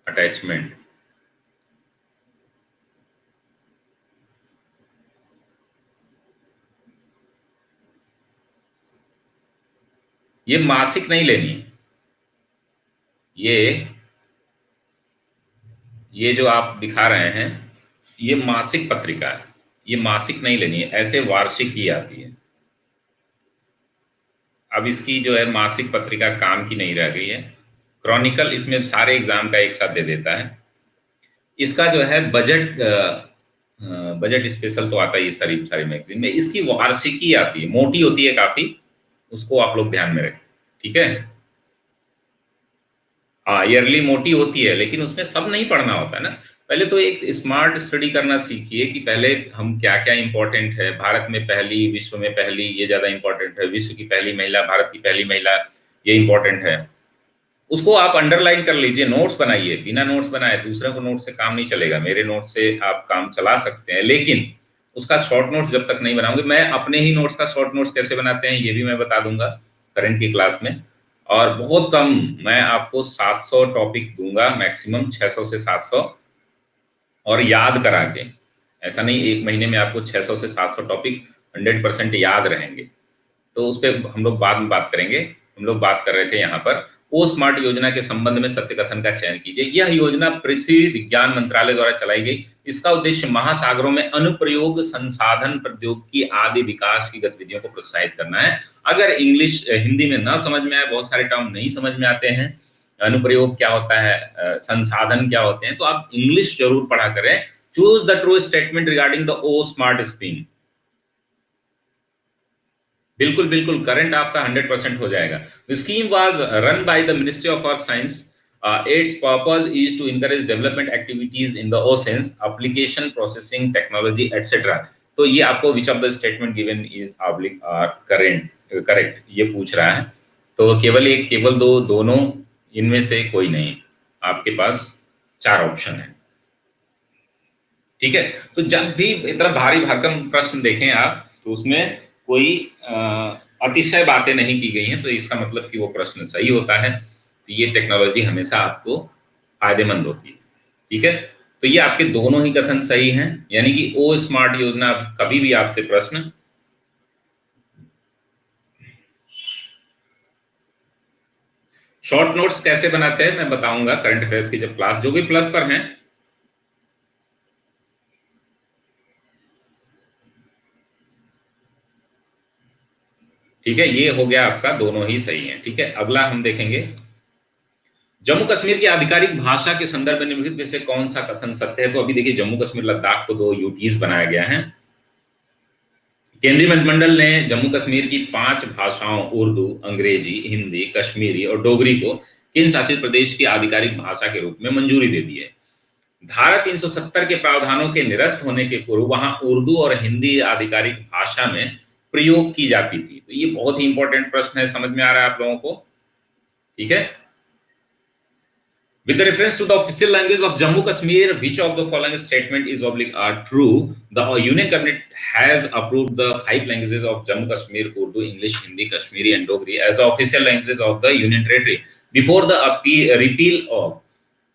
अटैचमेंट, ये मासिक नहीं लेनी है, ये ये जो आप दिखा रहे हैं ये मासिक पत्रिका है, ये मासिक नहीं लेनी है, ऐसे वार्षिक ही आती है। अब इसकी जो है मासिक पत्रिका काम की नहीं रह गई है, क्रॉनिकल इसमें सारे एग्जाम का एक साथ दे देता है। इसका जो है बजट, बजट स्पेशल तो आता ही है सारी सारी मैगजीन में, इसकी वार्षिकी आती है, मोटी होती है काफी, उसको आप लोग ध्यान में रखें, ठीक है। हाँ, ईयरली मोटी होती है, लेकिन उसमें सब नहीं पढ़ना होता है ना। पहले तो एक स्मार्ट स्टडी करना सीखिए कि पहले हम क्या क्या इंपॉर्टेंट है, भारत में पहली, विश्व में पहली, ये ज्यादा इंपॉर्टेंट है, विश्व की पहली महिला, भारत की पहली महिला, ये इंपॉर्टेंट है, उसको आप अंडरलाइन कर लीजिए, नोट्स बनाइए, बिना नोट्स बनाए दूसरे को नोट से काम नहीं चलेगा, मेरे नोट से आप काम चला सकते हैं, लेकिन उसका शॉर्ट नोट्स जब तक नहीं बनाऊंगे, मैं अपने ही नोट्स का शॉर्ट नोट्स कैसे बनाते हैं ये भी मैं बता दूंगा करंट की क्लास में, और बहुत कम, मैं आपको 700 टॉपिक दूंगा मैक्सिमम, 600 से 700, और याद करा के, ऐसा नहीं एक महीने में आपको 600 से 700 टॉपिक 100% याद रहेंगे, तो उस पर हम लोग बाद में बात करेंगे। हम लोग बात कर रहे थे यहाँ पर ओ स्मार्ट योजना के संबंध में सत्य कथन का चयन कीजिए। यह योजना पृथ्वी विज्ञान मंत्रालय द्वारा चलाई गई, इसका उद्देश्य महासागरों में अनुप्रयोग संसाधन प्रौद्योगिकी आदि विकास की गतिविधियों को प्रोत्साहित करना है। अगर इंग्लिश हिंदी में ना समझ में आए, बहुत सारे टर्म नहीं समझ में आते हैं, अनुप्रयोग क्या होता है, संसाधन क्या होते हैं, तो आप इंग्लिश जरूर पढ़ा करें। Choose the true statement regarding the O SMART scheme, बिल्कुल बिल्कुल करंट आपका 100% हो जाएगा। The scheme was run by the ministry of earth science, its purpose is to encourage development activities in the oceans, application processing technology etcetera. तो ये आपको which of the statement given is current correct ये पूछ रहा है, तो केवल एक, केवल दो, दोनों, इनमें से कोई नहीं, आपके पास 4 ऑप्शन है, ठीक है। तो जब भी इतना भारी भरकम प्रश्न देखें आप, तो उसमें कोई अतिशय बातें नहीं की गई हैं, तो इसका मतलब कि वो प्रश्न सही होता है, तो ये टेक्नोलॉजी हमेशा आपको फायदेमंद होती है, ठीक है। तो ये आपके दोनों ही कथन सही हैं, यानी कि ओ स्मार्ट योजना, कभी भी आपसे प्रश्न, शॉर्ट नोट्स कैसे बनाते हैं मैं बताऊंगा करंट अफेयर्स की जब क्लास, जो भी प्लस पर हैं। ठीक है, ये हो गया आपका, दोनों ही सही है, ठीक है। अगला हम देखेंगे, जम्मू कश्मीर की आधिकारिक भाषा के संदर्भ में निम्नलिखित में से कौन सा कथन सत्य है। तो अभी देखिए, जम्मू कश्मीर लद्दाख को 2 यूटीज बनाया गया है। केंद्रीय मंत्रिमंडल ने जम्मू कश्मीर की 5 भाषाओं, उर्दू, अंग्रेजी, हिंदी, कश्मीरी और डोगरी को केंद्र शासित प्रदेश की आधिकारिक भाषा के रूप में मंजूरी दे दी है। धारा 370 के प्रावधानों के निरस्त होने के पूर्व वहां उर्दू और हिंदी आधिकारिक भाषा में प्रयोग की जाती थी। तो ये बहुत ही इंपॉर्टेंट प्रश्न है, समझ में आ रहा है आप लोगों को? ठीक है। With reference to the official language of Jammu Kashmir, which of the following statement is oblique are true? The Union Cabinet has approved the 5 languages of Jammu Kashmir: Urdu, English, Hindi, Kashmiri, and Dogri as the official languages of the Union Territory. Before the repeal of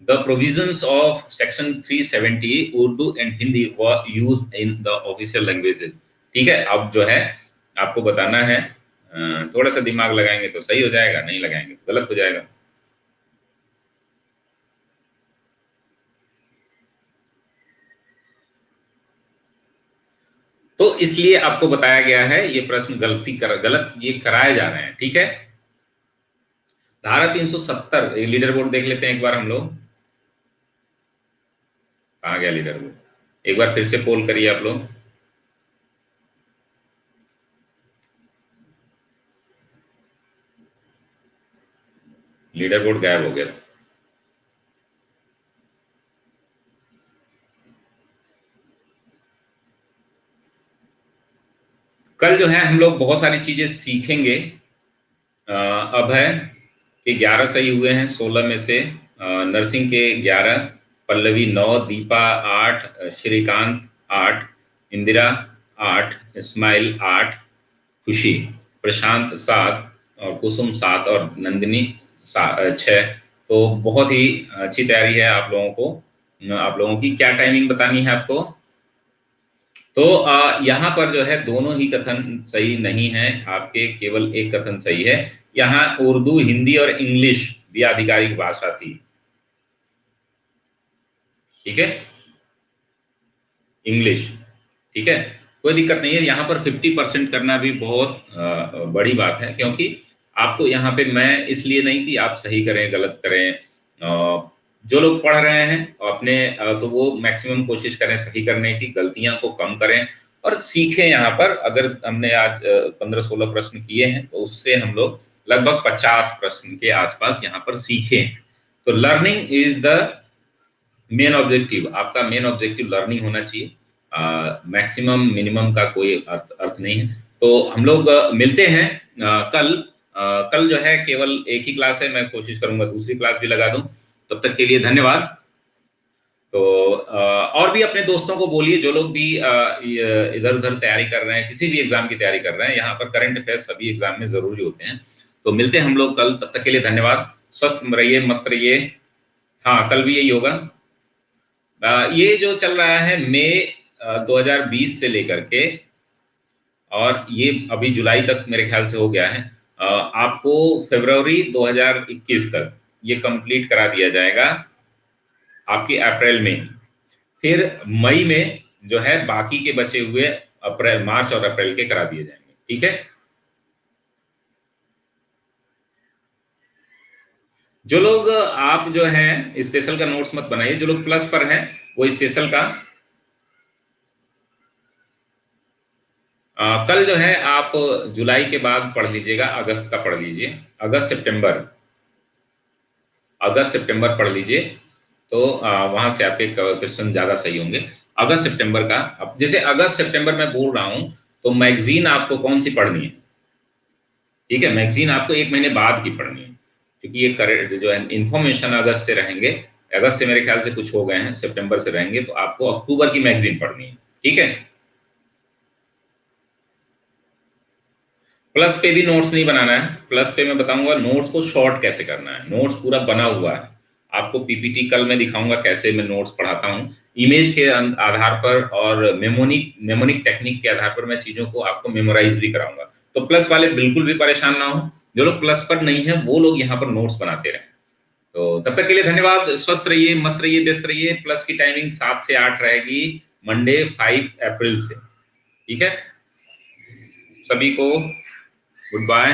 the provisions of Section 370, Urdu and Hindi were used in the official languages. ठीक है, अब जो है आपको बताना है, थोड़ा सा दिमाग लगाएंगे तो सही हो जाएगा, नहीं लगाएंगे तो गलत हो जाएगा। तो इसलिए आपको बताया गया है ये प्रश्न गलत ये कराए जा रहे हैं। ठीक है, धारा 370 लीडर बोर्ड देख लेते हैं एक बार हम लोग। कहाँ गया लीडर बोर्ड? एक बार फिर से पोल करिए आप लोग। लीडर बोर्ड गायब हो गया। कल जो है हम लोग बहुत सारी चीजें सीखेंगे। अब है कि 11 सही हुए हैं 16 में से। नरसिंह के 11, पल्लवी 9, दीपा 8, श्रीकांत 8, इंदिरा 8, इस्माइल 8, खुशी, प्रशांत 7 और कुसुम 7 और नंदिनी 6। तो बहुत ही अच्छी तैयारी है आप लोगों को। आप लोगों की क्या टाइमिंग बतानी है आपको? तो यहाँ पर जो है दोनों ही कथन सही नहीं है आपके, केवल एक कथन सही है। यहाँ उर्दू, हिंदी और इंग्लिश भी आधिकारिक भाषा थी। ठीक है, इंग्लिश। ठीक है, कोई दिक्कत नहीं है। यहाँ पर 50% करना भी बहुत बड़ी बात है, क्योंकि आपको यहाँ पे मैं इसलिए नहीं कि आप सही करें गलत करें। जो लोग पढ़ रहे हैं अपने तो वो मैक्सिमम कोशिश करें सही करने की, गलतियां को कम करें और सीखें। यहाँ पर अगर हमने आज 15-16 प्रश्न किए हैं तो उससे हम लोग लगभग 50 प्रश्न के आसपास यहाँ पर सीखे। तो learning is the main objective. आपका मेन ऑब्जेक्टिव लर्निंग होना चाहिए, मैक्सिमम मिनिमम का कोई अर्थ नहीं है। तो हम लोग मिलते हैं कल। कल जो है केवल एक ही क्लास है, मैं कोशिश करूंगा दूसरी क्लास भी लगा दूं। तब तक के लिए धन्यवाद। तो और भी अपने दोस्तों को बोलिए, जो लोग भी इधर उधर तैयारी कर रहे हैं, किसी भी एग्जाम की तैयारी कर रहे हैं। यहाँ पर करंट अफेयर्स सभी एग्जाम में जरूरी होते हैं। तो मिलते हैं हम लोग कल, तब तक के लिए धन्यवाद। स्वस्थ रहिए, मस्त रहिए। हाँ, कल भी यही होगा। ये जो चल रहा है मई 2020 से लेकर के, और ये अभी जुलाई तक मेरे ख्याल से हो गया है। आपको फरवरी 2021 तक ये कंप्लीट करा दिया जाएगा आपके अप्रैल में। फिर मई में जो है बाकी के बचे हुए अप्रैल, मार्च और अप्रैल के करा दिए जाएंगे। ठीक है, जो लोग आप जो है स्पेशल का नोट्स मत बनाइए, जो लोग प्लस पर हैं वो स्पेशल का कल जो है आप जुलाई के बाद पढ़ लीजिएगा, अगस्त का पढ़ लीजिए। अगस्त सितंबर पढ़ लीजिए, तो वहां से आपके क्वेश्चन ज्यादा सही होंगे। अगस्त सितंबर का, अब जैसे अगस्त सितंबर में बोल रहा हूं, तो मैगजीन आपको कौन सी पढ़नी है? ठीक है, मैगजीन आपको 1 महीने बाद की पढ़नी है, क्योंकि ये जो है इन्फॉर्मेशन अगस्त से रहेंगे। अगस्त से मेरे ख्याल से कुछ हो गए हैं, सितंबर से रहेंगे, तो आपको अक्टूबर की मैगजीन पढ़नी है। ठीक है, प्लस पे भी नोट्स नहीं बनाना है। प्लस पे मैं बताऊंगा नोट्स को शॉर्ट कैसे करना है। नोट्स पूरा बना हुआ है, आपको पीपीटी कल मैं दिखाऊंगा कैसे मैं नोट्स पढ़ाता हूँ। इमेज के आधार पर और मेमोनिक टेक्निक के आधार पर मैं चीजों को आपको मेमोराइज भी कराऊंगा। तो प्लस वाले बिल्कुल भी परेशान ना हो, जो लोग प्लस पर नहीं है वो लोग यहाँ पर नोट्स बनाते रहे। तो तब तक के लिए धन्यवाद। स्वस्थ रहिए, मस्त रहिए, व्यस्त रहिए। प्लस की टाइमिंग 7 से 8 रहेगी, मंडे 5 अप्रैल से। ठीक है, सभी को गुड बाय।